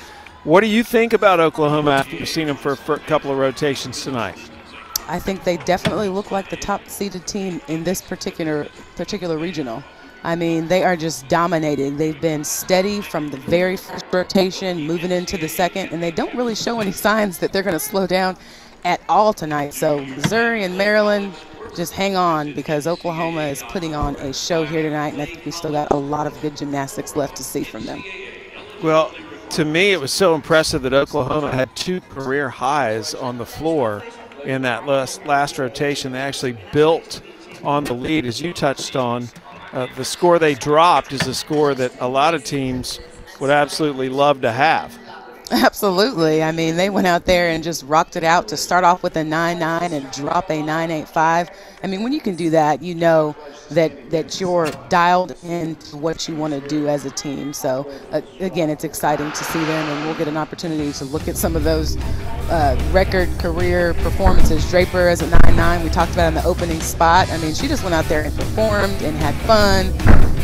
what do you think about Oklahoma after you've seen them for a couple of rotations tonight? I think they definitely look like the top-seeded team in this particular regional. I mean, they are just dominating. They've been steady from the very first rotation, moving into the second, and they don't really show any signs that they're going to slow down at all tonight. So Missouri and Maryland, just hang on, because Oklahoma is putting on a show here tonight, and I think we still got a lot of good gymnastics left to see from them. Well, to me, it was so impressive that Oklahoma had 2 career highs on the floor in that last rotation. They actually built on the lead, as you touched on. The score they dropped is a score that a lot of teams would absolutely love to have. Absolutely. I mean, they went out there and just rocked it out to start off with a 9-9 and drop a 9-8-5. I mean, when you can do that, you know that you're dialed into what you want to do as a team. So, again, it's exciting to see them, and we'll get an opportunity to look at some of those record career performances. Draper as a 9-9, we talked about in the opening spot. I mean, she just went out there and performed and had fun,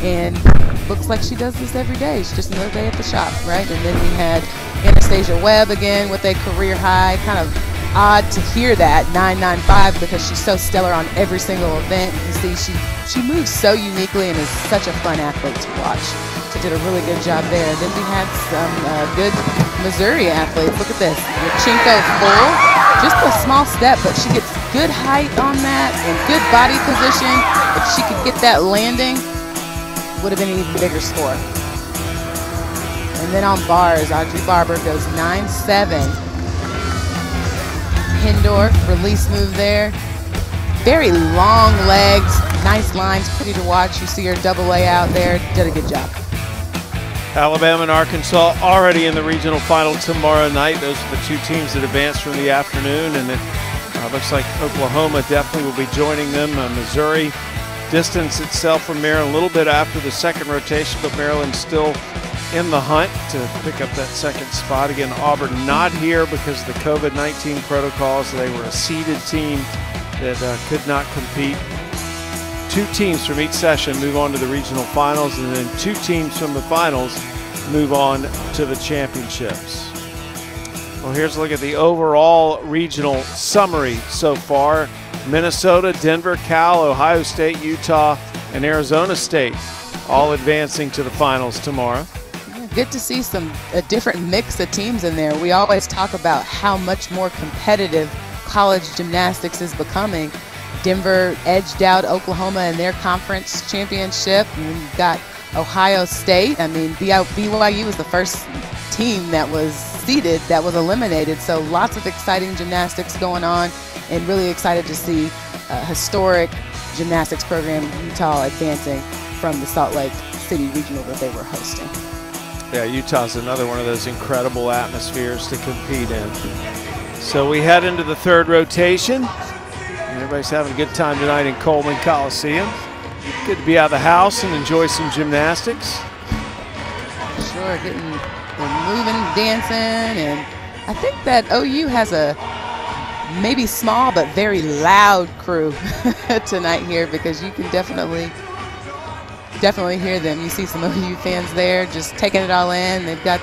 and looks like she does this every day. It's just another day at the shop, right? And then we had Anastasia Webb again with a career high. Kind of odd to hear that, 9.95, because she's so stellar on every single event. You see, she moves so uniquely and is such a fun athlete to watch. She did a really good job there. And then we had some good Missouri athletes. Look at this, Yurchenko full. Just a small step, but she gets good height on that and good body position. If she could get that landing, would have been an even bigger score. And then on bars, Audrey Barber goes 9-7. Hindorf, release move there. Very long legs, nice lines, pretty to watch. You see her double A out there, did a good job. Alabama and Arkansas already in the regional final tomorrow night. Those are the 2 teams that advanced from the afternoon, and it looks like Oklahoma definitely will be joining them. Missouri distanced itself from Maryland a little bit after the second rotation, but Maryland's still in the hunt to pick up that second spot. Again, Auburn not here because of the COVID-19 protocols. They were a seeded team that could not compete. 2 teams from each session move on to the regional finals, and then 2 teams from the finals move on to the championships. Well, here's a look at the overall regional summary so far. Minnesota, Denver, Cal, Ohio State, Utah, and Arizona State all advancing to the finals tomorrow. Good to see a different mix of teams in there. We always talk about how much more competitive college gymnastics is becoming. Denver edged out Oklahoma in their conference championship. And you've got Ohio State. I mean, BYU was the first team that was seeded, that was eliminated. So lots of exciting gymnastics going on, and really excited to see a historic gymnastics program, Utah, advancing from the Salt Lake City regional that they were hosting. Yeah, Utah's another one of those incredible atmospheres to compete in. So we head into the 3rd rotation. Everybody's having a good time tonight in Coleman Coliseum. Good to be out of the house and enjoy some gymnastics. Sure, getting and moving, dancing, and I think that OU has a maybe small but very loud crew tonight here, because you can definitely hear them. You see some OU fans there just taking it all in. They've got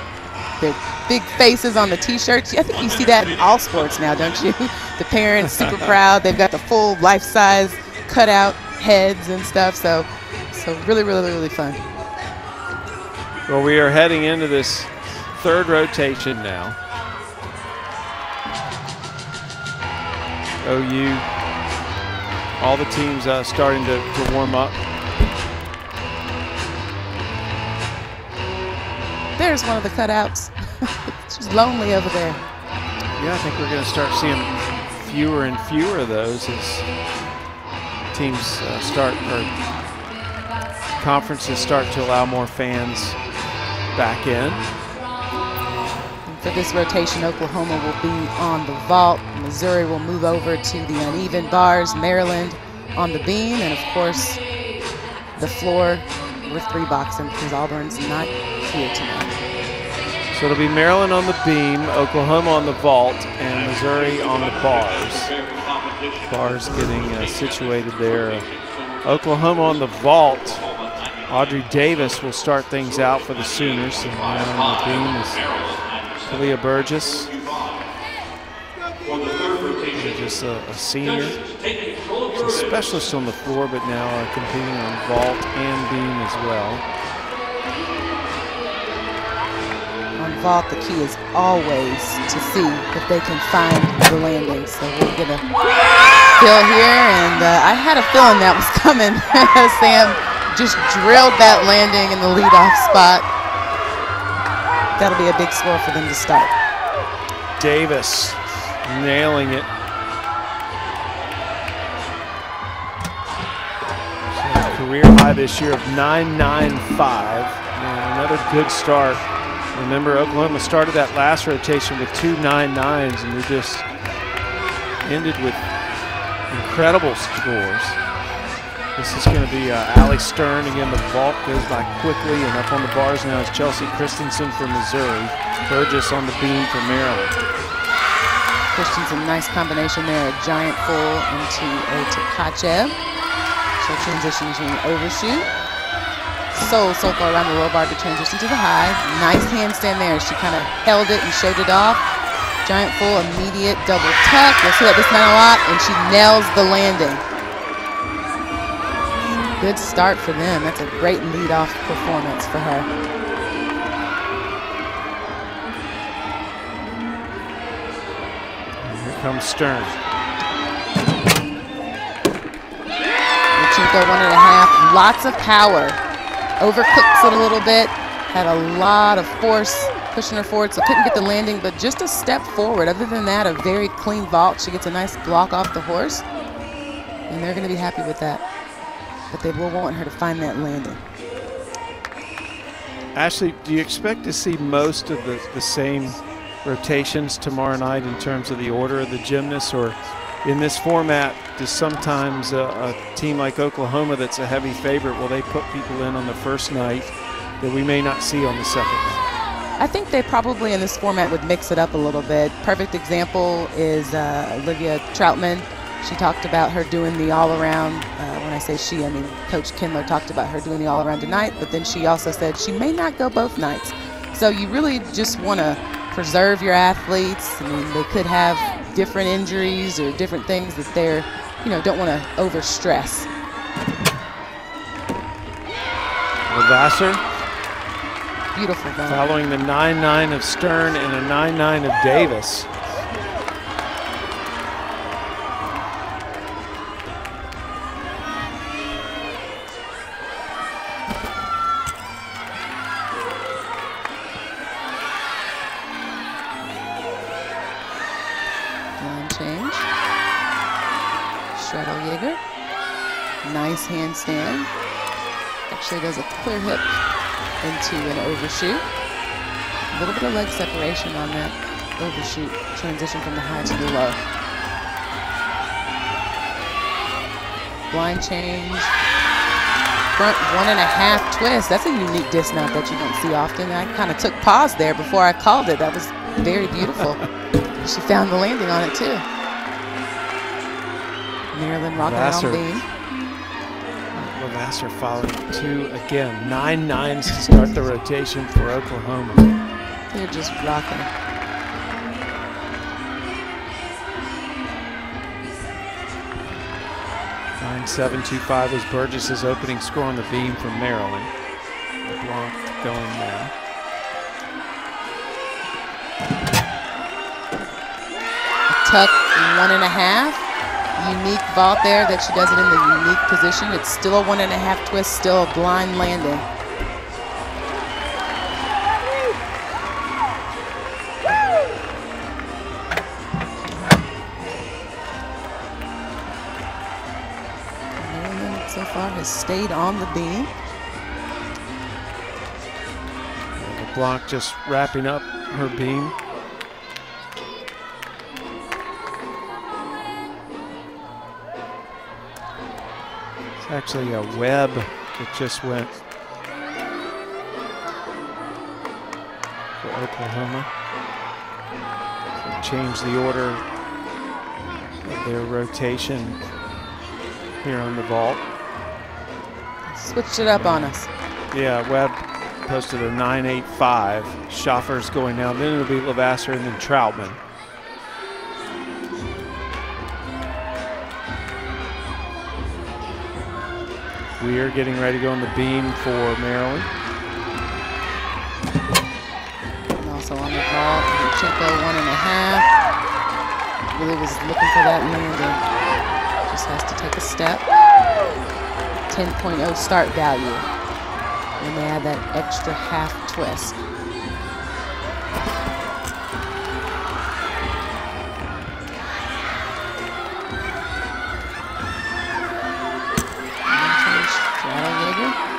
their big faces on the T-shirts. I think you see that in all sports now, don't you? The parents super proud. They've got the full life-size cutout heads and stuff. So really, really, really fun. Well, we are heading into this 3rd rotation now. OU, all the teams starting to warm up. There's one of the cutouts. It's just lonely over there. Yeah, I think we're going to start seeing fewer and fewer of those as teams conferences start to allow more fans back in. And for this rotation, Oklahoma will be on the vault. Missouri will move over to the uneven bars. Maryland on the beam, and of course the floor with 3 boxing, because Auburn's not here tonight. So it'll be Maryland on the beam, Oklahoma on the vault, and Missouri on the bars. Bars getting situated there. Oklahoma on the vault. Audrey Davis will start things out for the Sooners. And on the beam is Kalia Burgess. Just a senior. She's a specialist on the floor, but now competing on vault and beam as well. On vault, the key is always to see if they can find the landing. So we'll get a feel here, and I had a feeling that was coming. Sam just drilled that landing in the leadoff spot. That'll be a big score for them to start. Davis nailing it. Career high this year of 9.95. And another good start. Remember, Oklahoma started that last rotation with 2 9.9s, and we just ended with incredible scores. This is going to be Allie Stern. Again, the vault goes by quickly, and up on the bars now is Chelsea Christensen from Missouri. Burgess on the beam for Maryland. Christensen, nice combination there. A giant full into a Tkachev. She'll transition to an overshoot. So far around the low bar to transition to the high. Nice handstand there. She kind of held it and showed it off. Giant full, immediate double tuck. You'll see that this man a lot, and she nails the landing. Good start for them. That's a great leadoff performance for her. And here comes Stern. 1.5, lots of power. Overcooks it a little bit, had a lot of force pushing her forward, so couldn't get the landing, but just a step forward. Other than that, a very clean vault. She gets a nice block off the horse, and they're going to be happy with that. But they will want her to find that landing. Ashley, do you expect to see most of the same rotations tomorrow night in terms of the order of the gymnasts, or in this format, does sometimes a team like Oklahoma that's a heavy favorite, will they put people in on the first night that we may not see on the second night? I think they probably in this format would mix it up a little bit. Perfect example is Olivia Troutman. She talked about her doing the all-around. When I say she, I mean Coach Kindler talked about her doing the all-around tonight, but then she also said she may not go both nights. So you really just want to preserve your athletes. I mean, they could have different injuries or different things that they're, don't want to overstress. Levasseur. Beautiful ball. Following the 9.9 of Stern and a 9.9 of Davis. Nice handstand. Actually does a clear hip into an overshoot. A little bit of leg separation on that overshoot. Transition from the high to the low. Blind change. Front 1.5 twist. That's a unique dismount that you don't see often. I kind of took pause there before I called it. That was very beautiful. She found the landing on it too. Maryland rocking it on beam. Levasseur following 2 again. 9.9s to start the rotation for Oklahoma. They're just rocking. .9725 was Burgess's opening score on the beam from Maryland. LeBlanc going now. Tuck 1.5. Unique vault there that she does it in the unique position. It's still a 1.5 twist, still a blind landing. Maryland so far has stayed on the beam. LeBlanc just wrapping up her beam. Actually a web that just went for Oklahoma. So change the order of their rotation here on the vault. Switched it up on us. Yeah, Webb posted a 9.85. Schaffer's going now. Then it'll be Levasseur and then Troutman. We are getting ready to go on the beam for Maryland. And also So on the ball, Yurchenko 1.5. Really was looking for that landing. Just has to take a step. 10.0 start value. And they add that extra half twist.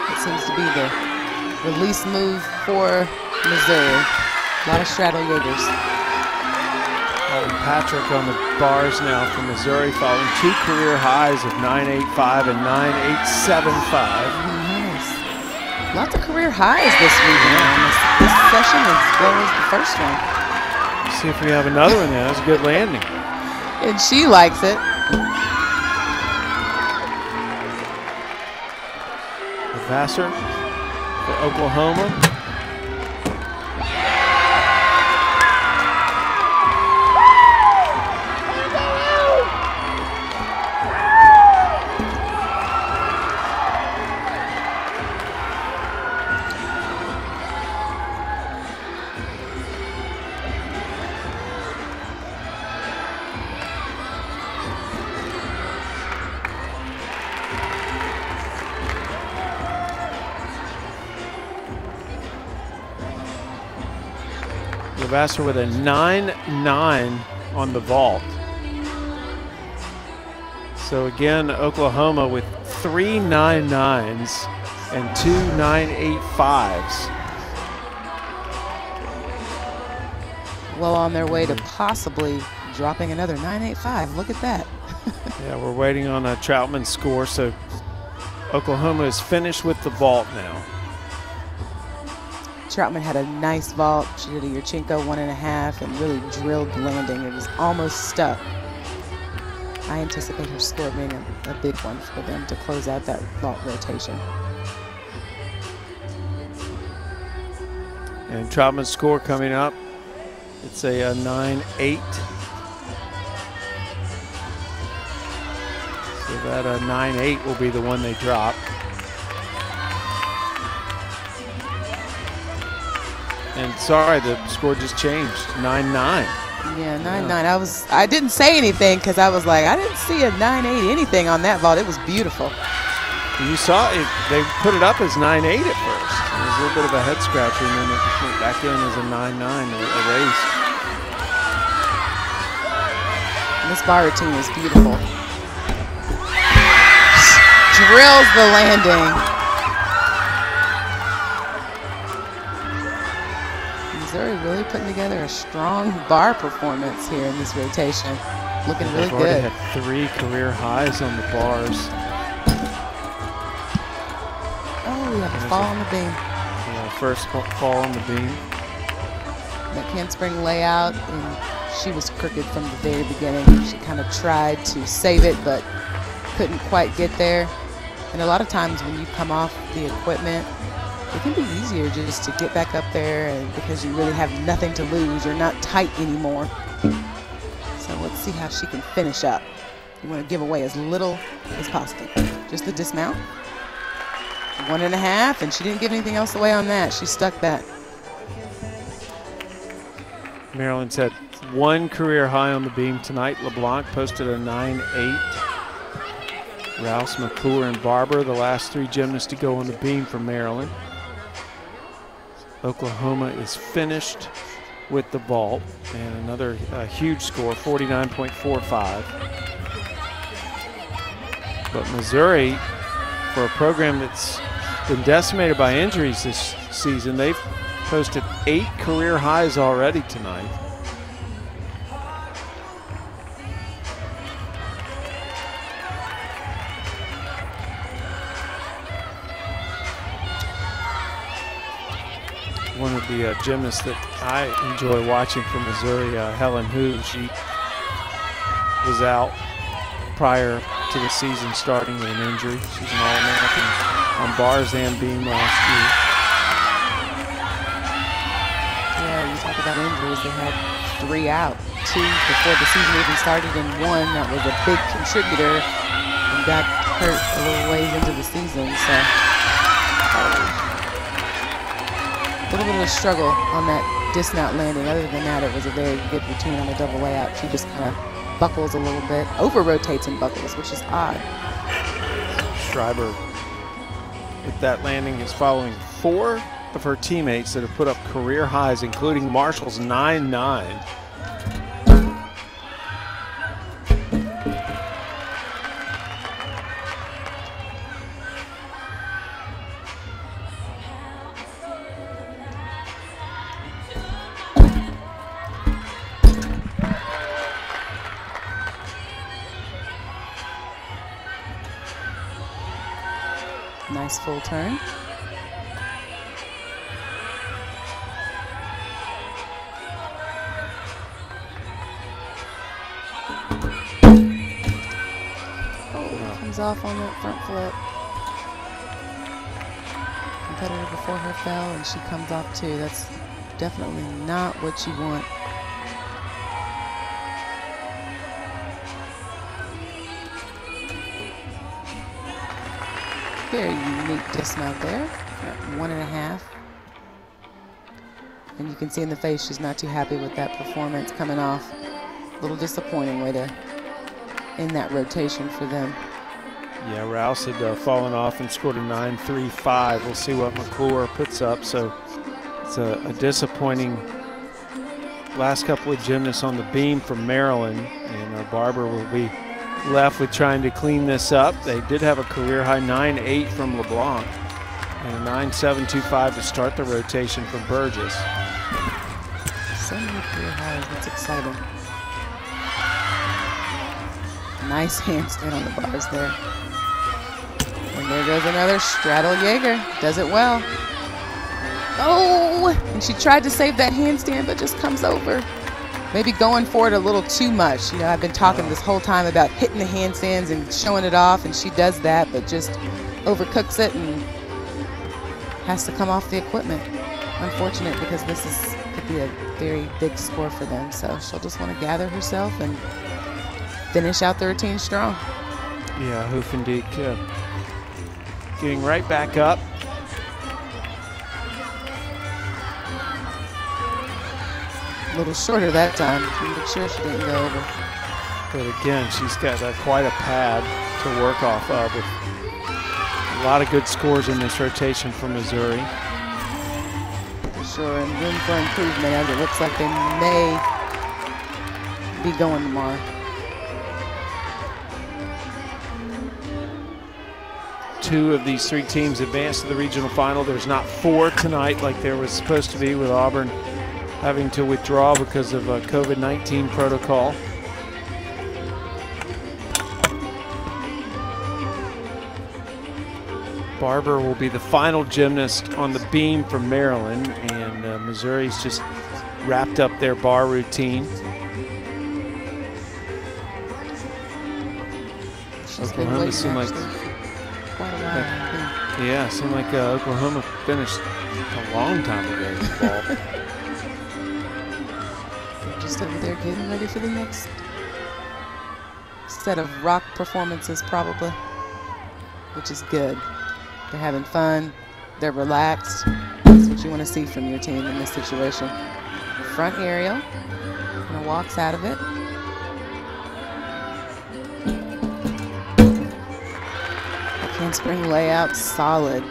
It seems to be the release move for Missouri. A lot of straddle Jaegers. Patrick on the bars now for Missouri, following 2 career highs of 9.85 and 9.875. Nice. Lots of career highs this weekend on this session as well as the first one. Let's see if we have another one there. That's a good landing. And she likes it. Vassar for Oklahoma. Vassar with a 9.9 on the vault. So again, Oklahoma with 3 9.9s and 2 9.85s. Well on their way to possibly dropping another 9.85. Look at that. Yeah, we're waiting on a Troutman score. So Oklahoma is finished with the vault now. Troutman had a nice vault. She did a Yurchenko 1.5 and really drilled the landing. It was almost stuck. I anticipate her score being a big one for them to close out that vault rotation. And Troutman's score coming up. It's a 9.8. So that 9.8 will be the one they drop. And sorry, the score just changed. 9.9. Yeah, 9.9. I didn't say anything because I was like, I didn't see a 9.8 anything on that vault. It was beautiful. You saw it. They put it up as 9.8 at first. It was a little bit of a head scratcher, and then it went back in as a 9.9 erased. This bar routine is beautiful. Drills the landing. Missouri really putting together a strong bar performance here in this rotation. Looking really good. They've already had 3 career highs on the bars. Oh, we have a fall on the beam. Yeah, first fall on the beam. That handspring layout, and she was crooked from the very beginning. She kind of tried to save it, but couldn't quite get there. And a lot of times when you come off the equipment, it can be easier just to get back up there, and because you really have nothing to lose. You're not tight anymore. So let's see how she can finish up. You want to give away as little as possible. Just the dismount. 1.5, and she didn't give anything else away on that. She stuck that. Maryland's had 1 career high on the beam tonight. LeBlanc posted a 9.8. Rouse, McClure, and Barber, the last 3 gymnasts to go on the beam for Maryland. Oklahoma is finished with the vault, and another huge score, 49.45. But Missouri, for a program that's been decimated by injuries this season, they've posted 8 career highs already tonight. One of the gymnasts that I enjoy watching from Missouri, Helen Hu, she was out prior to the season starting with an injury. She's an All-American on bars and beam last year. Yeah, you talk about injuries. They had 3 out, 2 before the season even started, and 1 that was a big contributor and got hurt a little ways into the season. So little bit of a struggle on that dismount landing. Other than that, it was a very good routine on the double layout. She just kind of buckles a little bit, over-rotates and buckles, which is odd. Schreiber with that landing is following 4 of her teammates that have put up career highs, including Marshall's 9.9. Nice full turn. Oh, comes off on that front flip. Competitor before her fell, and she comes off too. That's definitely not what you want. Very unique dismount there, at 1.5. And you can see in the face she's not too happy with that performance coming off. A little disappointing way to end that rotation for them. Yeah, Rouse had fallen off and scored a 9.35. We'll see what McClure puts up. So it's a disappointing last couple of gymnasts on the beam from Maryland, and Barber will be left with trying to clean this up. They did have a career high 9.8 from LeBlanc and a 9.725 to start the rotation from Burgess. So many career highs, that's exciting. Nice handstand on the bars there. And there goes another straddle Jaeger. Does it well. Oh, and she tried to save that handstand, but just comes over. Maybe going for it a little too much. You know, I've been talking this whole time about hitting the handstands and showing it off, and she does that, but just overcooks it and has to come off the equipment. Unfortunate, because this could be a very big score for them. So she'll just want to gather herself and finish out the routine strong. Yeah, Hoofendijk getting right back up. A little shorter that time. Make sure she didn't go over. But again, she's got quite a pad to work off of, with a lot of good scores in this rotation for Missouri. For sure, and room for improvement, as it looks like they may be going tomorrow. Two of these 3 teams advanced to the regional final. There's not 4 tonight like there was supposed to be, with Auburn having to withdraw because of a COVID-19 protocol. Barber will be the final gymnast on the beam from Maryland, and Missouri's just wrapped up their bar routine. Oklahoma seemed like quite a while. Yeah, seemed like Oklahoma finished a long time ago in the ball. Just over there getting ready for the next set of rock performances, probably, which is good. They're having fun, they're relaxed. That's what you want to see from your team in this situation. Front aerial, and walks out of it. Handspring layout, solid.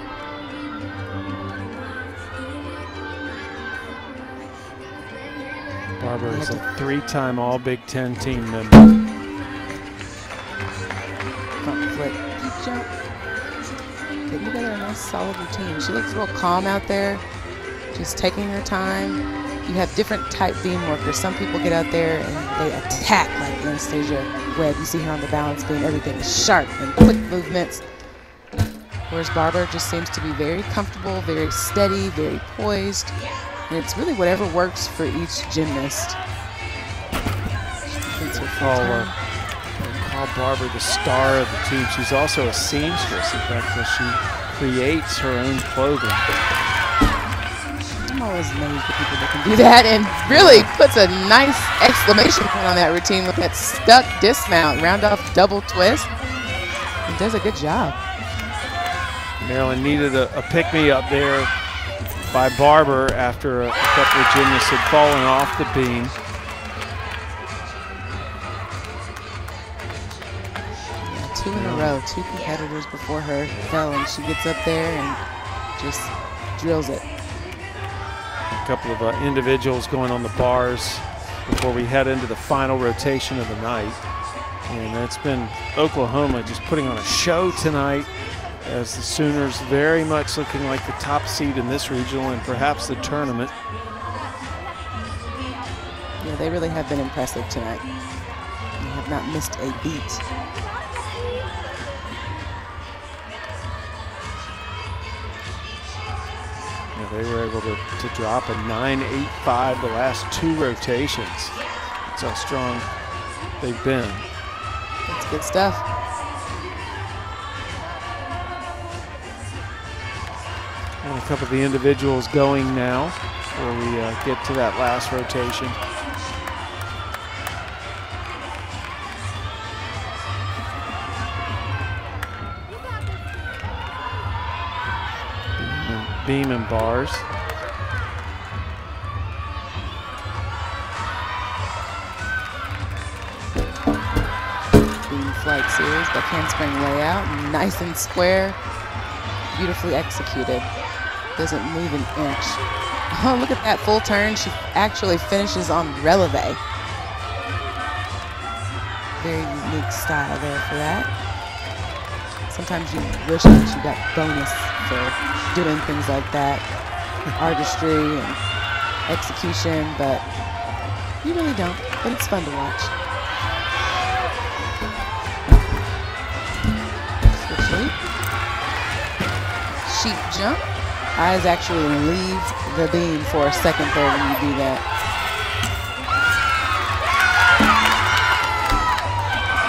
Barber is a 3-time All Big Ten team member. Front flip, peak jump. Getting together a nice solid routine. She looks real calm out there. She's taking her time. You have different type beam workers. Some people get out there and they attack, like Anastasia Webb. You see her on the balance beam. Everything is sharp and quick movements. Whereas Barber just seems to be very comfortable, very steady, very poised. And it's really whatever works for each gymnast. Call Barber the star of the team. She's also a seamstress. In fact, she creates her own clothing. I'm always amazed at people that can do that, and really puts a nice exclamation point on that routine with that stuck dismount, round off double twist. It does a good job. Maryland needed a pick-me-up there by Barber after a couple of gymnasts had fallen off the beam. Yeah, 2 in a row, 2 competitors before her fell, and she gets up there and just drills it. A couple of individuals going on the bars before we head into the final rotation of the night. And it's been Oklahoma just putting on a show tonight, as the Sooners very much looking like the top seed in this regional and perhaps the tournament. Yeah, they really have been impressive tonight. They have not missed a beat. Yeah, they were able to drop a 9.85 the last 2 rotations. That's how strong they've been. That's good stuff. And a couple of the individuals going now before we get to that last rotation. Beam and bars. Beam flight series, but handspring layout, nice and square, beautifully executed. Doesn't move an inch. Oh, look at that full turn. She actually finishes on releve. Very unique style there for that. Sometimes you wish that you got bonus for doing things like that. Artistry and execution, but you really don't. But it's fun to watch. Switch lead. Sheep jump. Eyes actually leave the beam for a second there when you do that.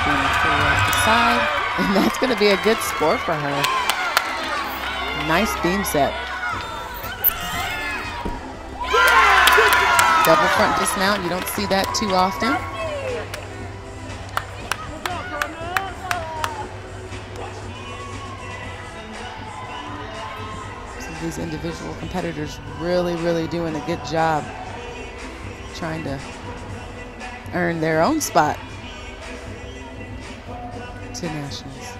Beam pull off the side, and that's going to be a good score for her. Nice beam set. Double front dismount, you don't see that too often. These individual competitors really doing a good job trying to earn their own spot to nationals.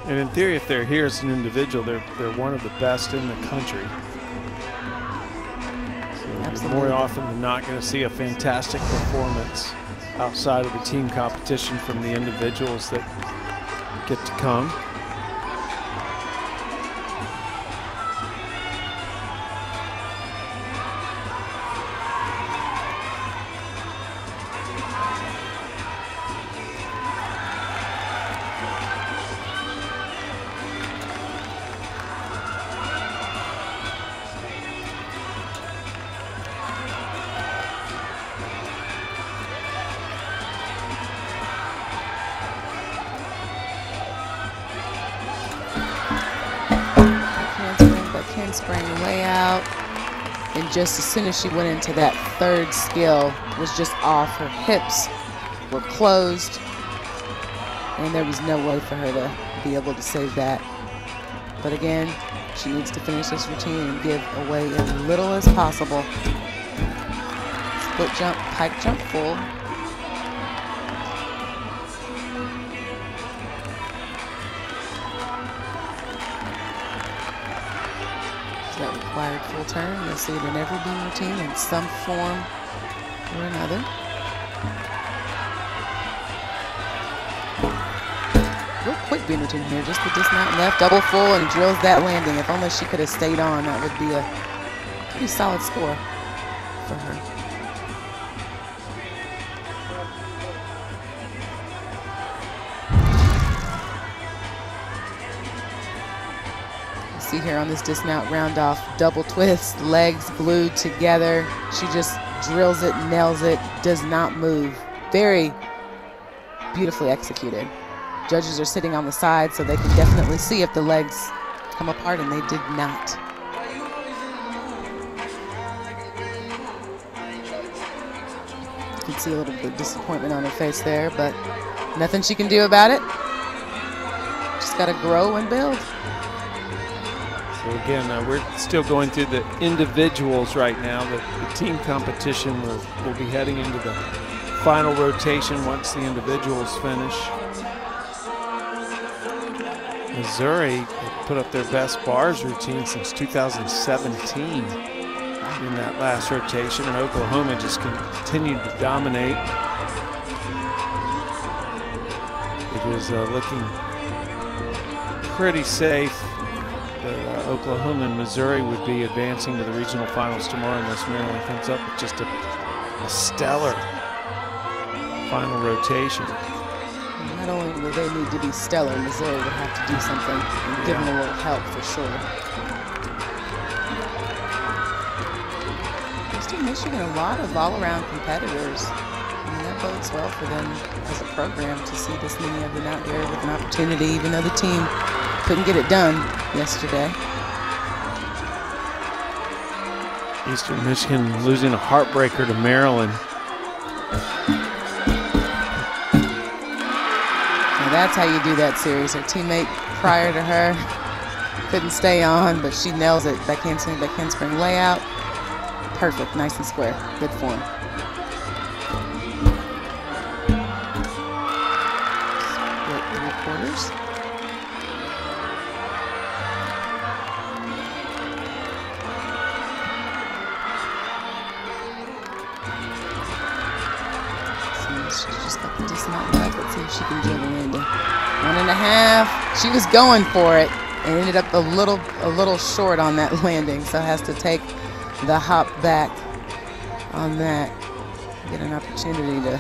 And in theory, if they're here as an individual, they're one of the best in the country. So you're more often than not going to see a fantastic performance outside of the team competition from the individuals that get to come. Handspring layout, and just as soon as she went into that third skill, was just off. Her hips were closed, and there was no way for her to be able to save that. But again, she needs to finish this routine and give away as little as possible. Split jump, pike jump full. That required full turn. You'll see it in every beam routine in some form or another. Real quick beam routine here, just the dismount left, double full, and drills that landing. If only she could have stayed on, that would be a pretty solid score for her. See here on this dismount round off, double twist, legs glued together. She just drills it, nails it, does not move. Very beautifully executed. Judges are sitting on the side so they can definitely see if the legs come apart, and they did not. You can see a little bit of disappointment on her face there, but nothing she can do about it. Just gotta grow and build. So again, we're still going through the individuals right now. The team competition will be heading into the final rotation once the individuals finish. Missouri put up their best bars routine since 2017 in that last rotation, and Oklahoma just continued to dominate. It was looking pretty safe that Oklahoma and Missouri would be advancing to the regional finals tomorrow unless Maryland comes up with just a stellar final rotation. Not only will they need to be stellar, Missouri would have to do something and give them a little help for sure. Eastern Michigan, a lot of all-around competitors. I mean, that bodes well for them as a program to see this many of them out there with an opportunity, even though the team couldn't get it done yesterday. Eastern Michigan losing a heartbreaker to Maryland. Now that's how you do that series. Her teammate prior to her couldn't stay on, but she nails it. Backhand spring layout. Perfect, nice and square. Good form. Split 3/4. She's just got the dismount left. Let's see if she can juggle into 1.5. She was going for it and ended up a little short on that landing, so has to take the hop back on that. Get an opportunity to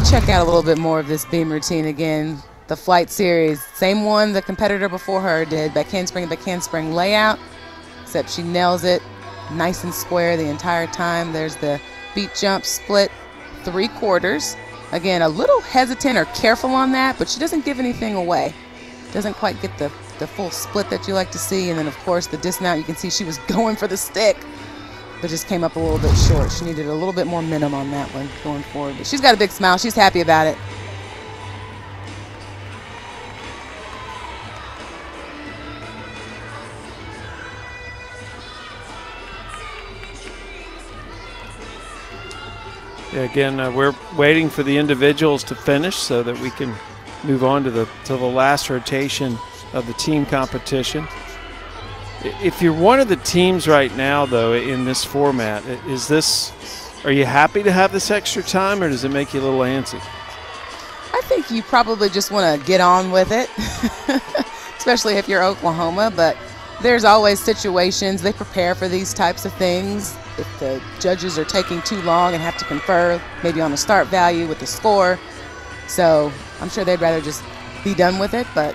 check out a little bit more of this beam routine again. The flight series, same one the competitor before her did. Backhand spring layout, except she nails it nice and square the entire time. There's the beat jump split 3/4. Again, a little hesitant or careful on that, but she doesn't give anything away. Doesn't quite get the full split that you like to see. And then of course the dismount, you can see she was going for the stick, but just came up a little bit short. She needed a little bit more minimum on that one going forward. But she's got a big smile. She's happy about it. Yeah, again, we're waiting for the individuals to finish so that we can move on to the last rotation of the team competition. If you're one of the teams right now, though, in this format, are you happy to have this extra time, or does it make you a little antsy? I think you probably just want to get on with it, especially if you're Oklahoma, but there's always situations. They prepare for these types of things. If the judges are taking too long and have to confer maybe on the start value with the score. So I'm sure they'd rather just be done with it, but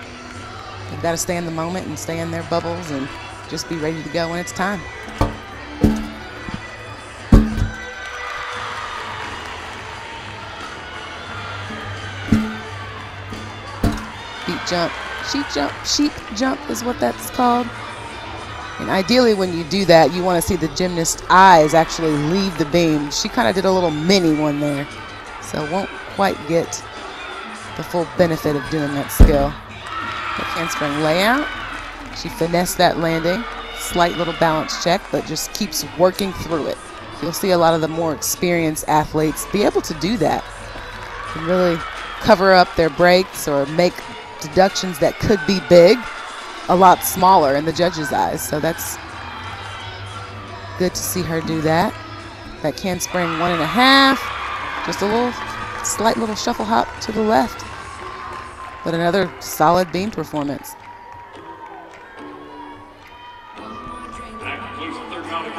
they've got to stay in the moment and stay in their bubbles and just be ready to go when it's time. Beat jump, sheep jump is what that's called. And ideally when you do that, you want to see the gymnast's eyes actually leave the beam. She kind of did a little mini one there, so won't quite get the full benefit of doing that skill. Backhand spring layout. She finessed that landing. Slight little balance check, but just keeps working through it. You'll see a lot of the more experienced athletes be able to do that and really cover up their breaks or make deductions that could be big a lot smaller in the judges' eyes. So that's good to see her do that. Backhand spring 1.5. Just a slight little shuffle hop to the left. But another solid beam performance.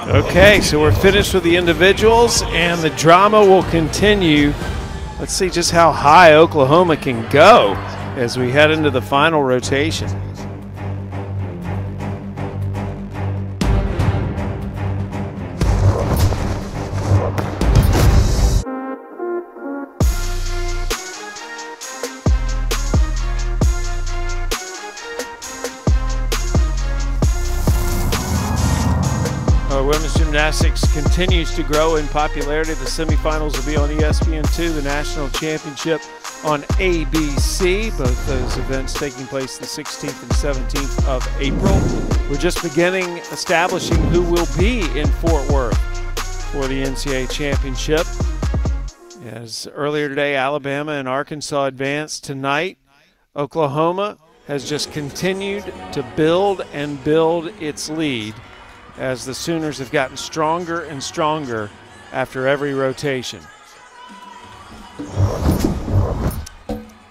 Okay, so we're finished with the individuals and the drama will continue. Let's see just how high Oklahoma can go as we head into the final rotation. Women's gymnastics Gymnastics continues to grow in popularity. The semifinals will be on ESPN2, the national championship on ABC. Both those events taking place the 16th and 17th of April. We're just beginning establishing who will be in Fort Worth for the NCAA championship. As earlier today, Alabama and Arkansas advanced. Tonight, Oklahoma has just continued to build and build its lead as the Sooners have gotten stronger and stronger after every rotation.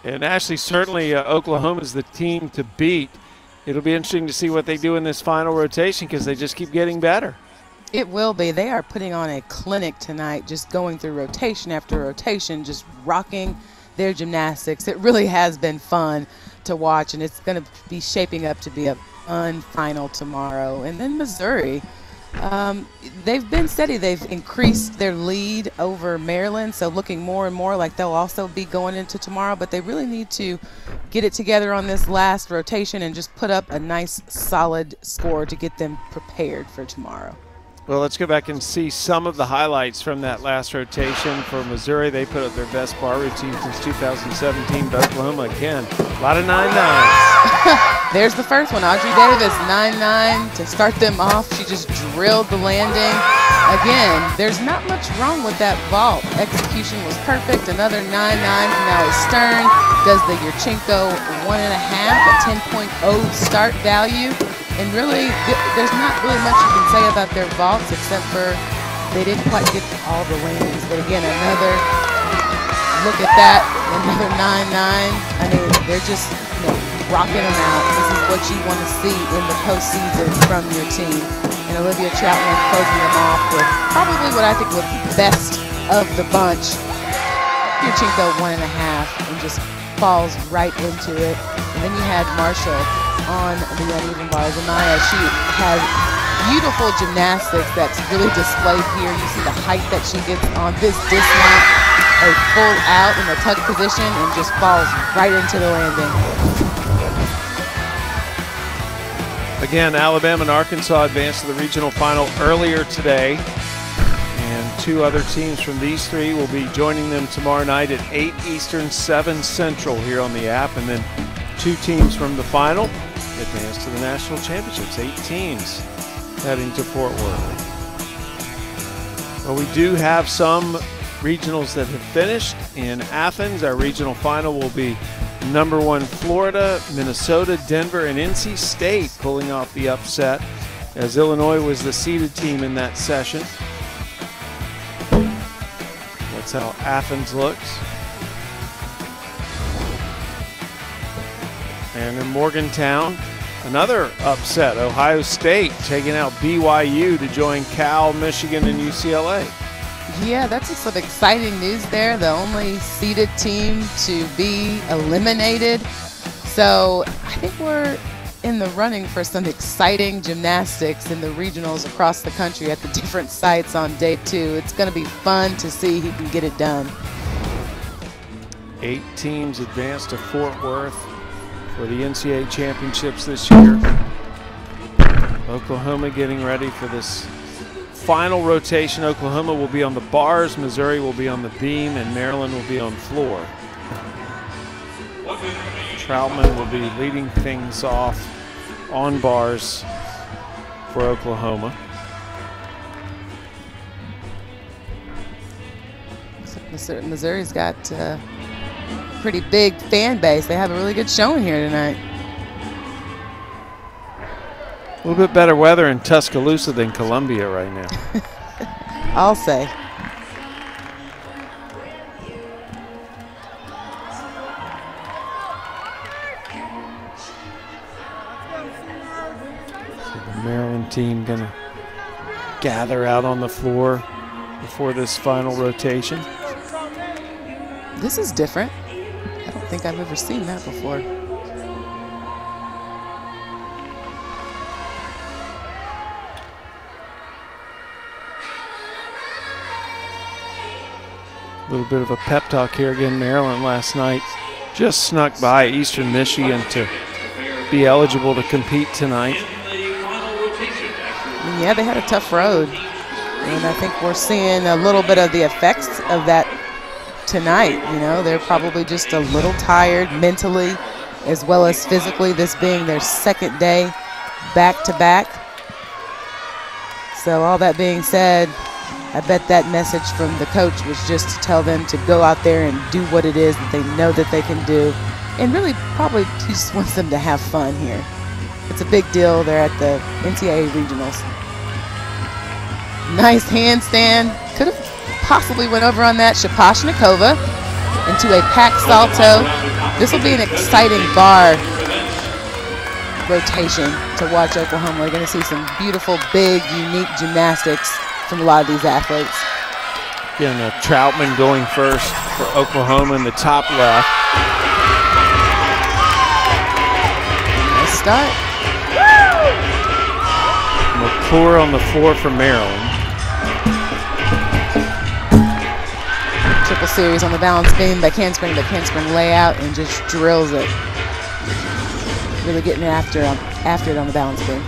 And Ashley, certainly Oklahoma is the team to beat. It'll be interesting to see what they do in this final rotation because they just keep getting better. It will be. They are putting on a clinic tonight, just going through rotation after rotation, just rocking their gymnastics. It really has been fun to watch, and it's going to be shaping up to be a fun final tomorrow. And then Missouri, they've been steady. They've increased their lead over Maryland, so looking more and more like they'll also be going into tomorrow, but they really need to get it together on this last rotation and just put up a nice solid score to get them prepared for tomorrow. Well, let's go back and see some of the highlights from that last rotation. For Missouri, they put up their best bar routine since 2017. But Oklahoma, again, a lot of 9-9s. There's the first one, Audrey Davis, 9-9 to start them off. She just drilled the landing. Again, there's not much wrong with that vault. Execution was perfect. Another 9-9 from Allie Stern. Does the Yurchenko 1.5, a 10.0 start value. And really, there's not really much you can say about their vaults except for they didn't quite get all the landings. But again, another look at that, another 9-9. I mean, they're just rocking them out. This is what you want to see in the postseason from your team. And Olivia Troutman closing them off with probably what I think was the best of the bunch. Yurchenko 1.5 and just falls right into it. And then you had Marshall on the uneven bars. Amaya, she has beautiful gymnastics that's really displayed here. You see the height that she gets on this dismount, a full out in the tuck position, and just falls right into the landing. Again, Alabama and Arkansas advanced to the regional final earlier today. And two other teams from these three will be joining them tomorrow night at 8 Eastern, 7 Central here on the app. And then two teams from the final advance to the national championships. 8 teams heading to Fort Worth. Well, we do have some regionals that have finished. In Athens, our regional final will be #1 Florida, Minnesota, Denver, and NC State pulling off the upset as Illinois was the seeded team in that session. That's how Athens looks. And in Morgantown, another upset. Ohio State taking out BYU to join Cal, Michigan, and UCLA. Yeah, that's some exciting news there. The only seeded team to be eliminated. So I think we're in the running for some exciting gymnastics in the regionals across the country at the different sites on day 2. It's going to be fun to see who can get it done. 8 teams advanced to Fort Worth for the NCAA championships this year. Oklahoma getting ready for this final rotation. Oklahoma will be on the bars, Missouri will be on the beam, and Maryland will be on floor. Troutman will be leading things off on bars for Oklahoma. Missouri's got a pretty big fan base. They have a really good showing here tonight. A little bit better weather in Tuscaloosa than Columbia right now. I'll say. So the Maryland team gonna gather out on the floor before this final rotation. This is different. I don't think I've ever seen that before. A little bit of a pep talk here again. Maryland last night just snuck by Eastern Michigan to be eligible to compete tonight. Yeah, they had a tough road. And I think we're seeing a little bit of the effects of that tonight. You know, they're probably just a little tired mentally as well as physically, this being their second day back-to-back. So all that being said, I bet that message from the coach was just to tell them to go out there and do what it is that they know that they can do. And really probably he just wants them to have fun here. It's a big deal. They're at the NCAA regionals. Nice handstand. Could have possibly went over on that. Shaposhnikova into a pack salto. This will be an exciting bar rotation to watch Oklahoma. We're going to see some beautiful, big, unique gymnastics from a lot of these athletes. Again, Troutman going first for Oklahoma in the top left. Nice start. McClure on the floor for Maryland. Triple series on the balance beam, back handspring layout, and just drills it. Really getting after it on the balance beam.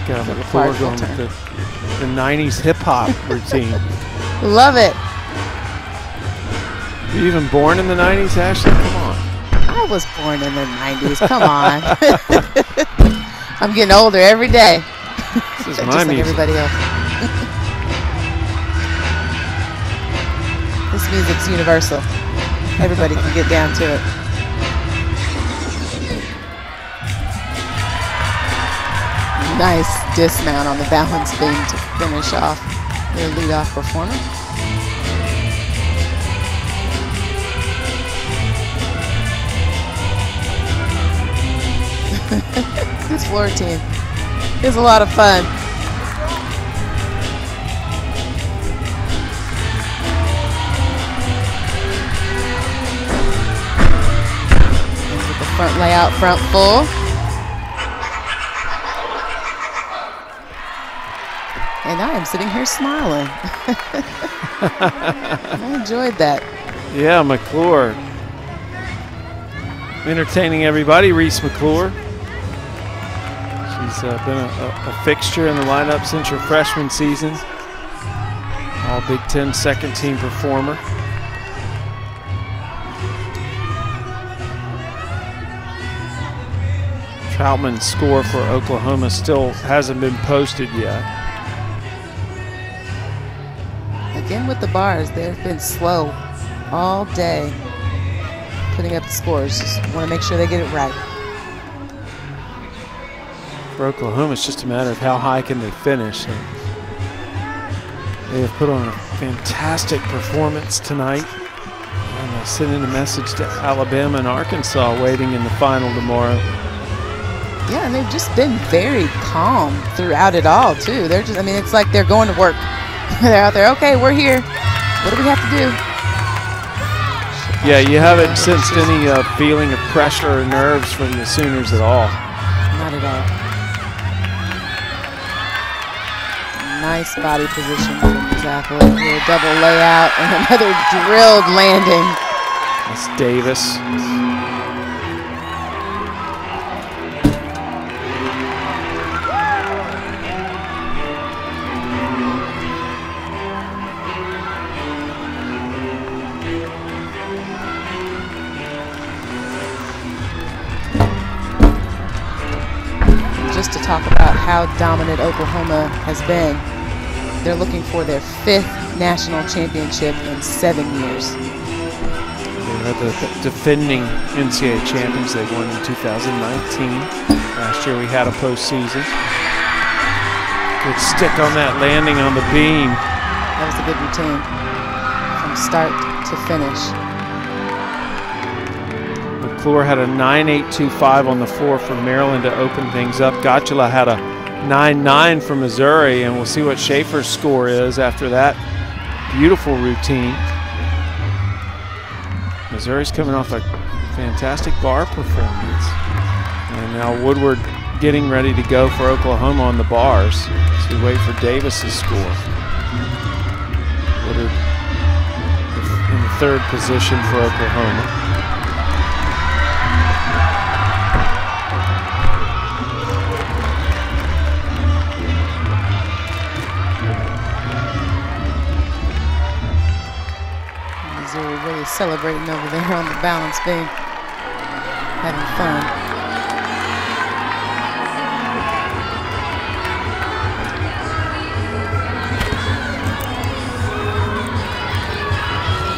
Got McClure going with the 90s hip-hop routine. Love it. Were you even born in the 90s, Ashley? Come on. I was born in the 90s. Come on. I'm getting older every day. This is just my like music. everybody else. This music's universal. Everybody can get down to it. Nice dismount on the balance beam to finish off their leadoff performer. This floor team is a lot of fun. And with the front layout, front full. And I am sitting here smiling. I enjoyed that. Yeah, McClure. Entertaining everybody, Reese McClure. She's been a fixture in the lineup since her freshman season. All Big Ten second team performer. Troutman's score for Oklahoma still hasn't been posted yet. Again with the bars, they've been slow all day putting up the scores. Just want to make sure they get it right. For Oklahoma, it's just a matter of how high can they finish. And they have put on a fantastic performance tonight. And they're sending a message to Alabama and Arkansas waiting in the final tomorrow. Yeah, and they've just been very calm throughout it all, too. They're just, I mean, it's like they're going to work. They're out there, okay, we're here. What do we have to do? Yeah, you haven't sensed any feeling of pressure or nerves from the Sooners at all. Not at all. Nice body position from this athlete here. Double layout and another drilled landing. That's Davis. Just to talk about how dominant Oklahoma has been. They're looking for their 5th national championship in 7 years. They're the defending NCAA champions. They won in 2019. Last year we had a postseason. Good stick on that landing on the beam. That was a good routine from start to finish. McClure had a 9.825 on the floor for Maryland to open things up. Gotula had a 9.9 from Missouri, and we'll see what Schaefer's score is after that beautiful routine. Missouri's coming off a fantastic bar performance. And now Woodward getting ready to go for Oklahoma on the bars. So we wait for Davis's score. Woodward in the 3rd position for Oklahoma. Missouri really celebrating over there on the balance beam, having fun.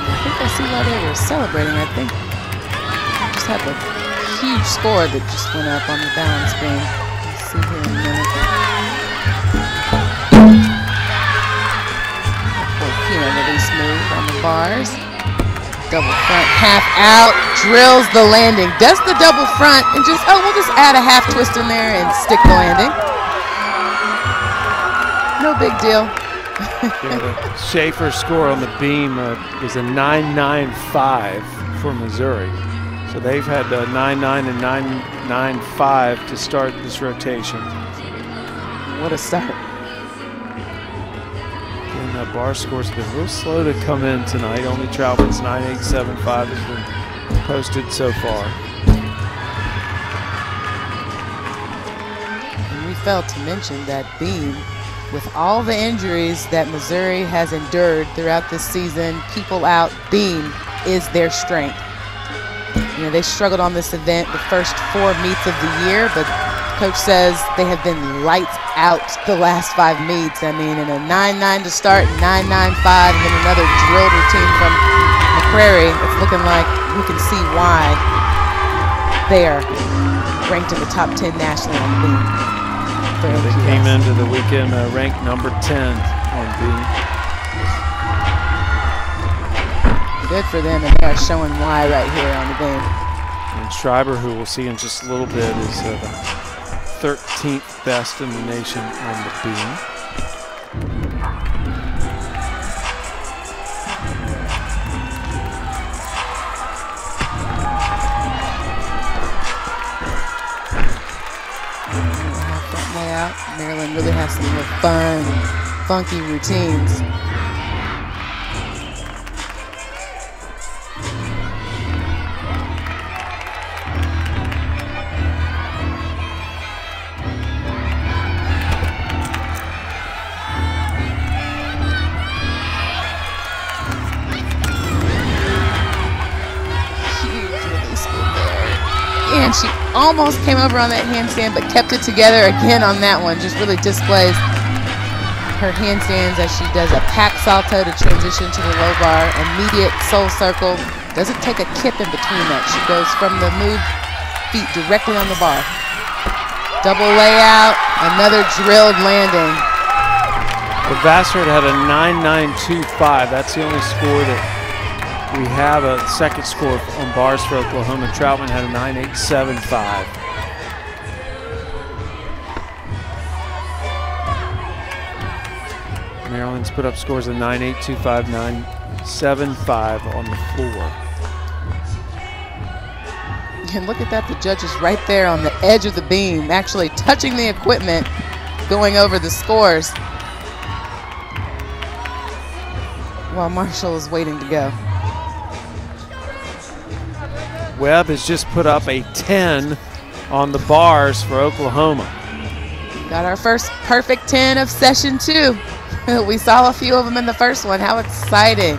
I think I see why they were celebrating. I think I just had the huge score that just went up on the balance beam. Let's see here in a minute. Release move on the bars. Double front, half out, drills the landing. Does the double front and just, oh, we'll just add a half twist in there and stick the landing. No big deal. Yeah, Schaefer's score on the beam is a 9.95 for Missouri. So they've had 9.9 and 9.95 to start this rotation. What a start. Bar scores have been real slow to come in tonight. Only Troutman's 9.875 has been posted so far. And we failed to mention that beam, with all the injuries that Missouri has endured throughout this season, people out, beam is their strength. You know, they struggled on this event the first 4 meets of the year, but Coach says they have been lights out the last 5 meets. I mean, in a 9.9 to start, 9.95, and then another drill routine from McCrary. It's looking like we can see why they are ranked in the top 10 nationally on beam. They came into the weekend ranked number 10 on beam. Good for them, and they are showing why right here on the beam. And Schreiber, who we'll see in just a little bit, is the 13th best in the nation on the beam. Front layout. Maryland really has some more fun, funky routines. And she almost came over on that handstand, but kept it together again on that one. Just really displays her handstands as she does a pack salto to transition to the low bar. Immediate soul circle. Doesn't take a kip in between that. She goes from the move feet directly on the bar. Double layout, another drilled landing. The Vassar had a 9.925. That's the only score that we have a second score on bars for Oklahoma. Troutman had a 9.875. Maryland's put up scores of 9.825, 9.75 on the floor. And look at that, the judge is right there on the edge of the beam, actually touching the equipment, going over the scores, while Marshall is waiting to go. Webb has just put up a 10 on the bars for Oklahoma. Got our first perfect 10 of session 2. We saw a few of them in the first one. How exciting.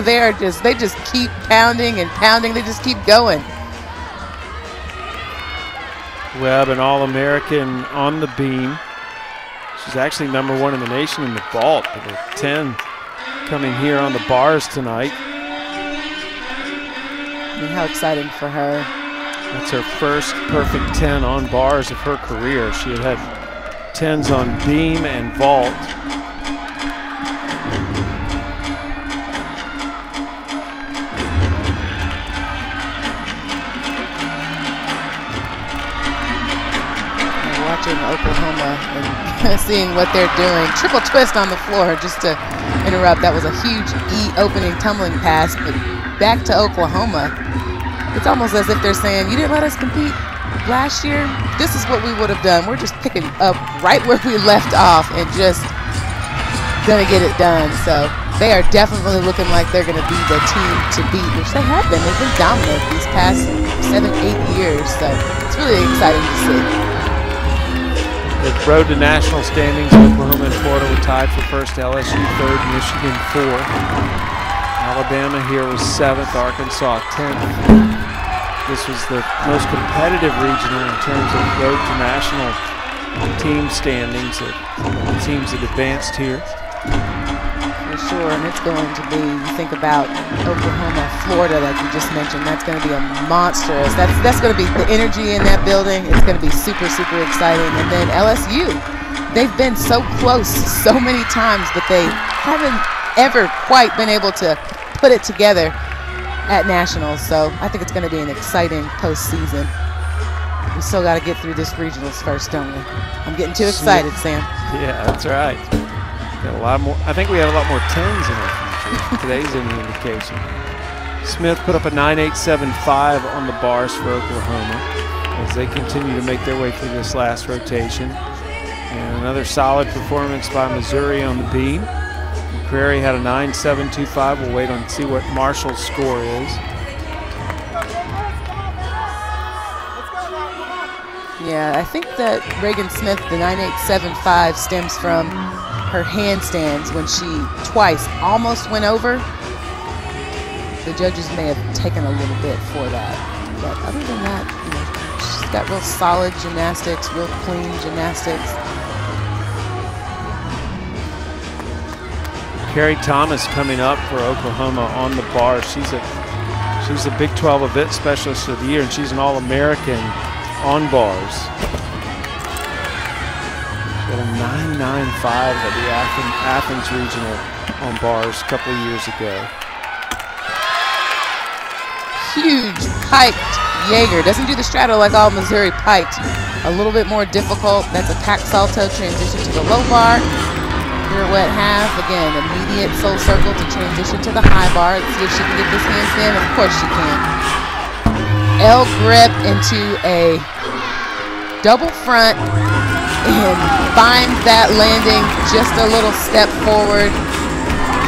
They just keep pounding and pounding. They just keep going. Webb, an All-American on the beam. She's actually #1 in the nation in the vault with a 10 coming here on the bars tonight. I mean, how exciting for her. That's her first perfect 10 on bars of her career. She had 10s on beam and vault. Watching Oklahoma and seeing what they're doing. Triple twist on the floor, just to interrupt. That was a huge opening tumbling pass, but back to Oklahoma. It's almost as if they're saying, you didn't let us compete last year? This is what we would have done. We're just picking up right where we left off and just gonna get it done. So they are definitely looking like they're gonna be the team to beat, which they have been. They've been dominant these past 7-8 years. So it's really exciting to see. The road to national standings, Oklahoma and Florida were tied for first, LSU third, Michigan fourth. Alabama here was 7th, Arkansas 10th. This was the most competitive regional in terms of road to national team standings of teams that advanced here. For sure, and it's going to be, you think about Oklahoma, Florida, like you just mentioned, that's going to be a monstrous, that's going to be the energy in that building. It's going to be super, super exciting. And then LSU, they've been so close so many times, but they haven't ever quite been able to put it together at nationals. So I think it's going to be an exciting postseason. We still got to get through this regionals first, don't we? I'm getting too excited, Sam. Yeah, that's right. Got a lot more. I think we have a lot more 10s in our future. Today's any indication. Smith put up a 9.875 on the bars for Oklahoma as they continue to make their way through this last rotation. And another solid performance by Missouri on the beam. McCrary had a 9.725. We'll wait and see what Marshall's score is. Yeah, I think that Reagan Smith, the 9.875, stems from her handstands when she twice almost went over. The judges may have taken a little bit for that. But other than that, you know, she's got real solid gymnastics, real clean gymnastics. Carrie Thomas coming up for Oklahoma on the bar. She's a Big 12 event specialist of the year, and she's an All-American on bars. She had a 9.95 at the Athens Regional on bars a couple of years ago. Huge piked Jaeger. Doesn't do the straddle like all Missouri piked. A little bit more difficult. That's a tack salto transition to the low bar. Pirouette half. Again, immediate soul circle to transition to the high bar. Let's see if she can get this handstand. Of course she can. L grip into a double front and finds that landing just a little step forward.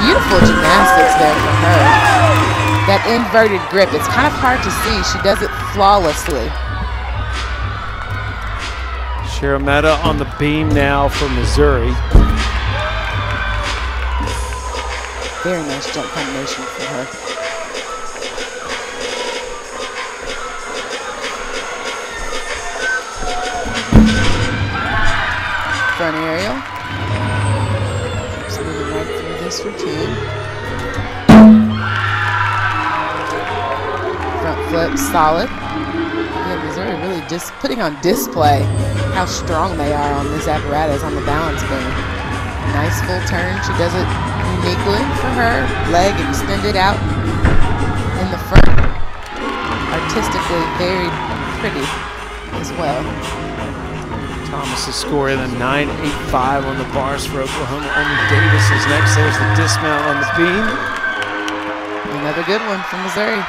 Beautiful gymnastics there for her. That inverted grip, it's kind of hard to see. She does it flawlessly. Sharametta on the beam now for Missouri. Very nice jump combination for her. Front aerial. Keeps moving right through this routine. Front flip, solid. Again, Missouri really just putting on display how strong they are on this apparatus on the balance beam. Nice full turn. She does it uniquely for her. Leg extended out in the front. Artistically very pretty as well. Thomas is scoring a 9.85 on the bars for Oklahoma. Only Davis is next. There's the dismount on the beam. Another good one from Missouri.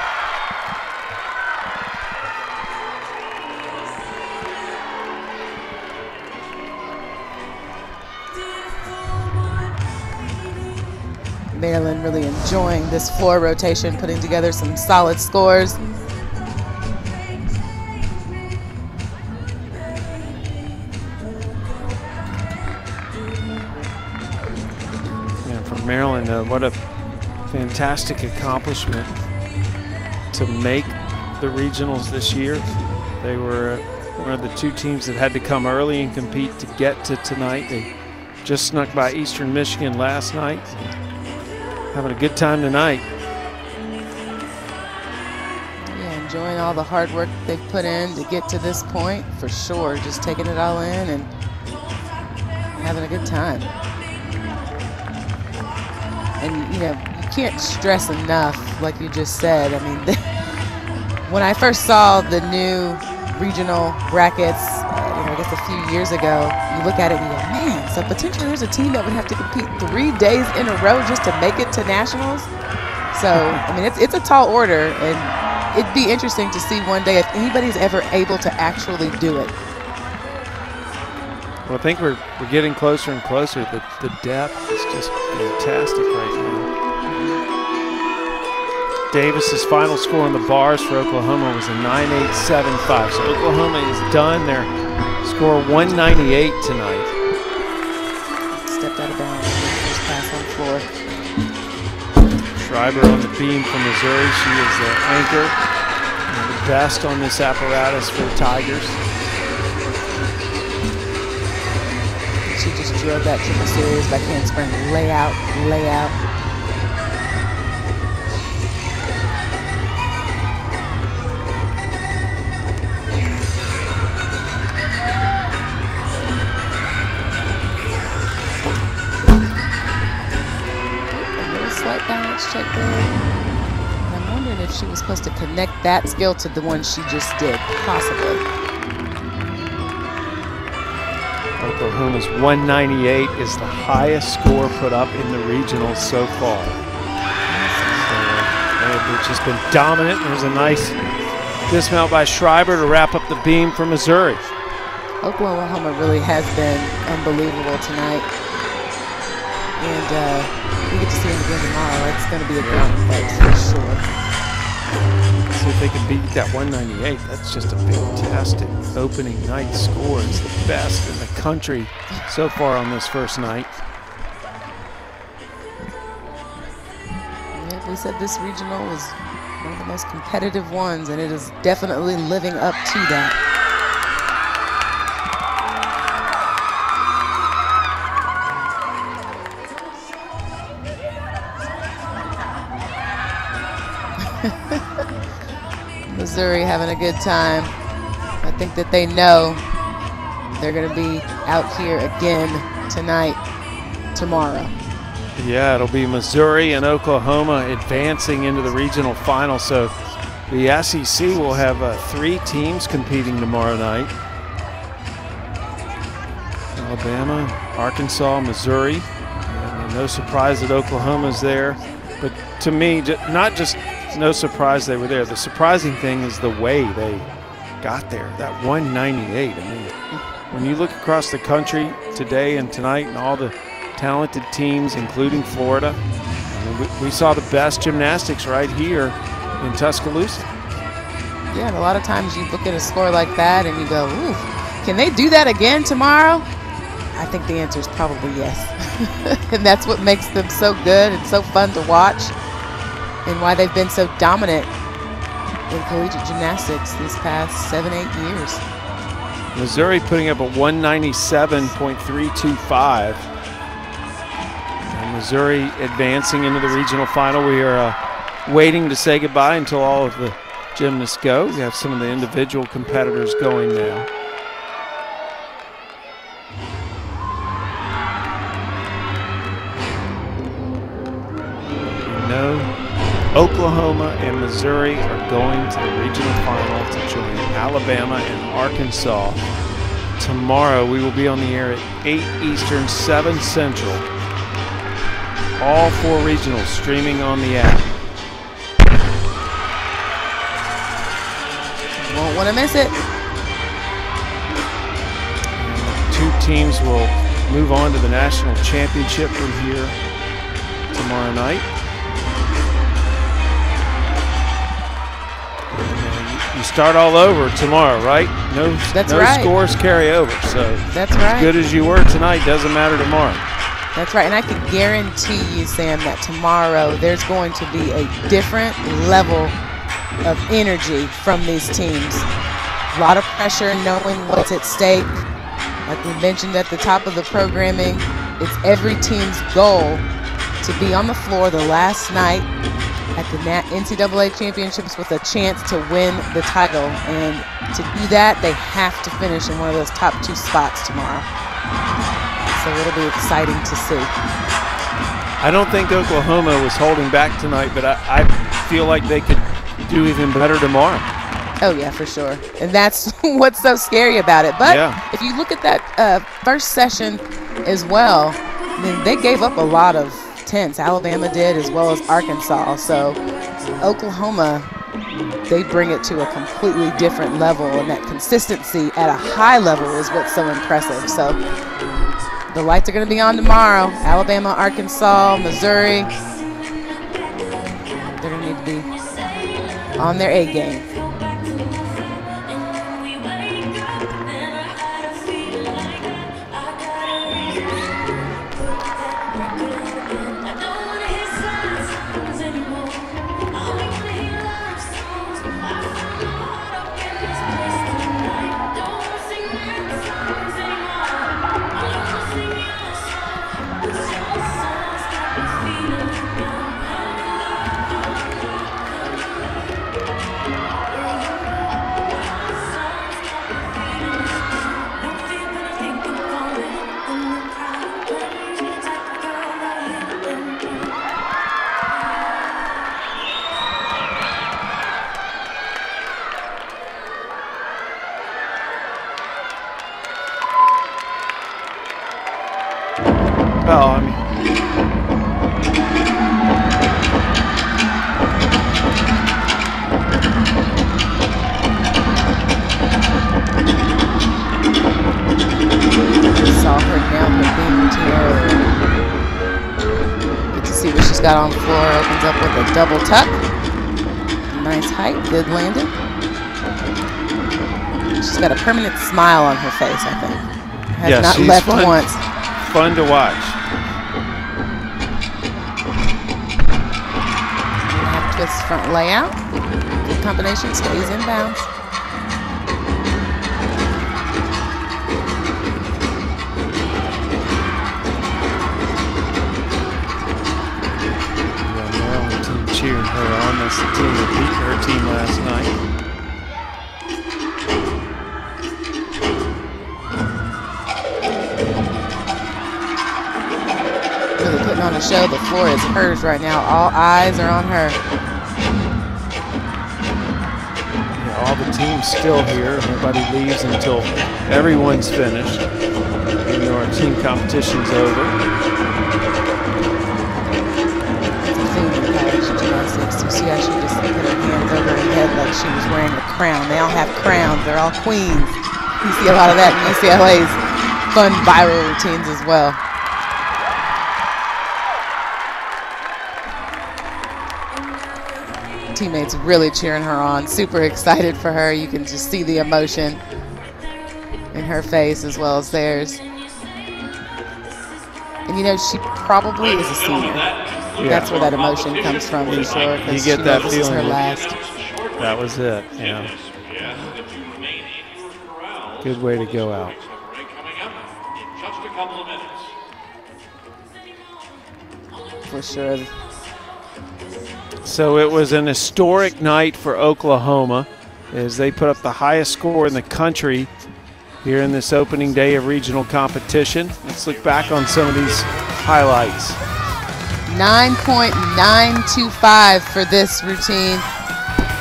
Maryland really enjoying this floor rotation, putting together some solid scores. Maryland, what a fantastic accomplishment to make the regionals this year. They were one of the two teams that had to come early and compete to get to tonight. They just snuck by Eastern Michigan last night. Having a good time tonight. Yeah, enjoying all the hard work they've put in to get to this point, for sure. Just taking it all in and having a good time. And, you know, you can't stress enough, like you just said. I mean, when I first saw the new regional brackets, you know, I guess a few years ago, you look at it and you go, man, so potentially there's a team that would have to compete 3 days in a row just to make it to nationals. So, I mean, it's a tall order, and it'd be interesting to see one day if anybody's ever able to actually do it. Well, I think we're getting closer and closer. The depth is just fantastic right now. Davis's final score on the bars for Oklahoma was a 9.875. So Oklahoma is done. They're Score 198 tonight. Stepped out of bounds. First pass on the floor. Schreiber on the beam from Missouri. She is the anchor and the best on this apparatus for the Tigers. She just drilled that triple series back handspring. Lay out, lay out. Slight balance check there. And I'm wondering if she was supposed to connect that skill to the one she just did, possibly. Oklahoma's 198 is the highest score put up in the regionals so far. So they've just been dominant. There's a nice dismount by Schreiber to wrap up the beam for Missouri. Oklahoma really has been unbelievable tonight. And we get to see them again tomorrow. It's going to be a great fight for sure. See if they can beat that 198. That's just a fantastic opening night score. It's the best in the country so far on this first night. Yeah, we said this regional was one of the most competitive ones, and it is definitely living up to that. Missouri having a good time. I think that they know they're going to be out here again tonight, tomorrow. Yeah, it'll be Missouri and Oklahoma advancing into the regional final. So the SEC will have 3 teams competing tomorrow night. Alabama, Arkansas, Missouri. And no surprise that Oklahoma's there. But to me, not just no surprise they were there. The surprising thing is the way they got there, that 198. I mean, when you look across the country today and tonight and all the talented teams, including Florida, I mean, we saw the best gymnastics right here in Tuscaloosa. Yeah, and a lot of times you look at a score like that and you go, ooh, can they do that again tomorrow? I think the answer is probably yes. And that's what makes them so good and so fun to watch, and why they've been so dominant in collegiate gymnastics these past 7-8 years. Missouri putting up a 197.325. And Missouri advancing into the regional final. We are waiting to say goodbye until all of the gymnasts go. We have some of the individual competitors going now. Oklahoma and Missouri are going to the regional final to join Alabama and Arkansas. Tomorrow we will be on the air at 8 Eastern, 7 Central. All 4 regionals streaming on the app. Won't want to miss it. 2 teams will move on to the national championship from here tomorrow night. You start all over tomorrow, right? No scores carry over. So that's right. As good as you were tonight doesn't matter tomorrow. That's right, and I can guarantee you, Sam, that tomorrow there's going to be a different level of energy from these teams. A lot of pressure, knowing what's at stake. Like we mentioned at the top of the programming, it's every team's goal to be on the floor the last night at the NCAA championships with a chance to win the title. And to do that, they have to finish in one of those top 2 spots tomorrow. So it'll be exciting to see. I don't think Oklahoma was holding back tonight, but I feel like they could do even better tomorrow. Oh, yeah, for sure. And that's what's so scary about it. But if you look at that first session as well, then they gave up a lot of tenths. Alabama did, as well as Arkansas. So Oklahoma, they bring it to a completely different level, and that consistency at a high level is what's so impressive. So the lights are going to be on tomorrow. Alabama, Arkansas, Missouri, they're going to need to be on their A game. Well, I mean, saw her nail her beam routine earlier. Get to see what she's got on the floor. Opens up with a double tuck. Nice height, good landing. She's got a permanent smile on her face, I think. Has not left once. Fun to watch. Half twist front layout. Good combination, stays in bounds. Cheering her on. That's the team that beat her team last night. Really putting on a show. The floor is hers right now. All eyes are on her. Yeah, all the teams still here. Nobody leaves until everyone's finished. Even though our team competition's over. You see how she just put her hands over her head like she was wearing a crown. They all have crowns. They're all queens. You see a lot of that in UCLA's fun viral routines as well. Teammates really cheering her on. Super excited for her. You can just see the emotion in her face as well as theirs. And you know, she probably is a senior. Yeah. That's where that emotion comes from, for sure. You get that feeling. This is her last. That was it. Yeah. Good way to go out. For sure. So it was an historic night for Oklahoma as they put up the highest score in the country here in this opening day of regional competition. Let's look back on some of these highlights. 9.925 for this routine.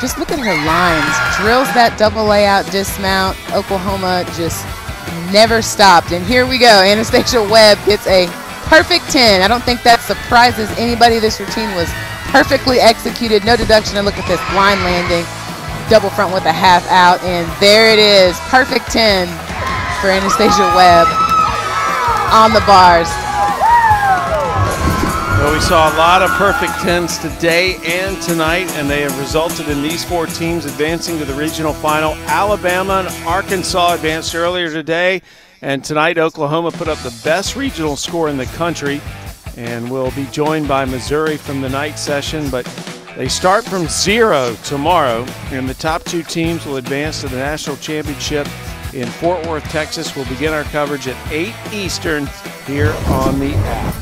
Just look at her lines. Drills that double layout dismount. Oklahoma just never stopped. And here we go. Anastasia Webb gets a perfect 10. I don't think that surprises anybody. This routine was perfectly executed. No deduction. And look at this blind landing. Double front with a half out. And there it is. Perfect 10 for Anastasia Webb on the bars. Well, we saw a lot of perfect 10s today and tonight, and they have resulted in these four teams advancing to the regional final. Alabama and Arkansas advanced earlier today, and tonight Oklahoma put up the best regional score in the country, and will be joined by Missouri from the night session. But they start from 0 tomorrow, and the top two teams will advance to the national championship in Fort Worth, Texas. We'll begin our coverage at 8 Eastern here on the app.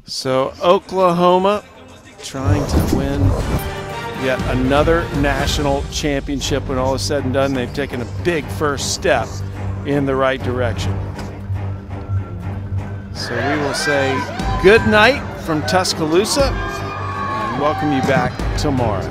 So Oklahoma trying to win yet another national championship. When all is said and done, they've taken a big first step in the right direction. So we will say good night from Tuscaloosa and welcome you back tomorrow.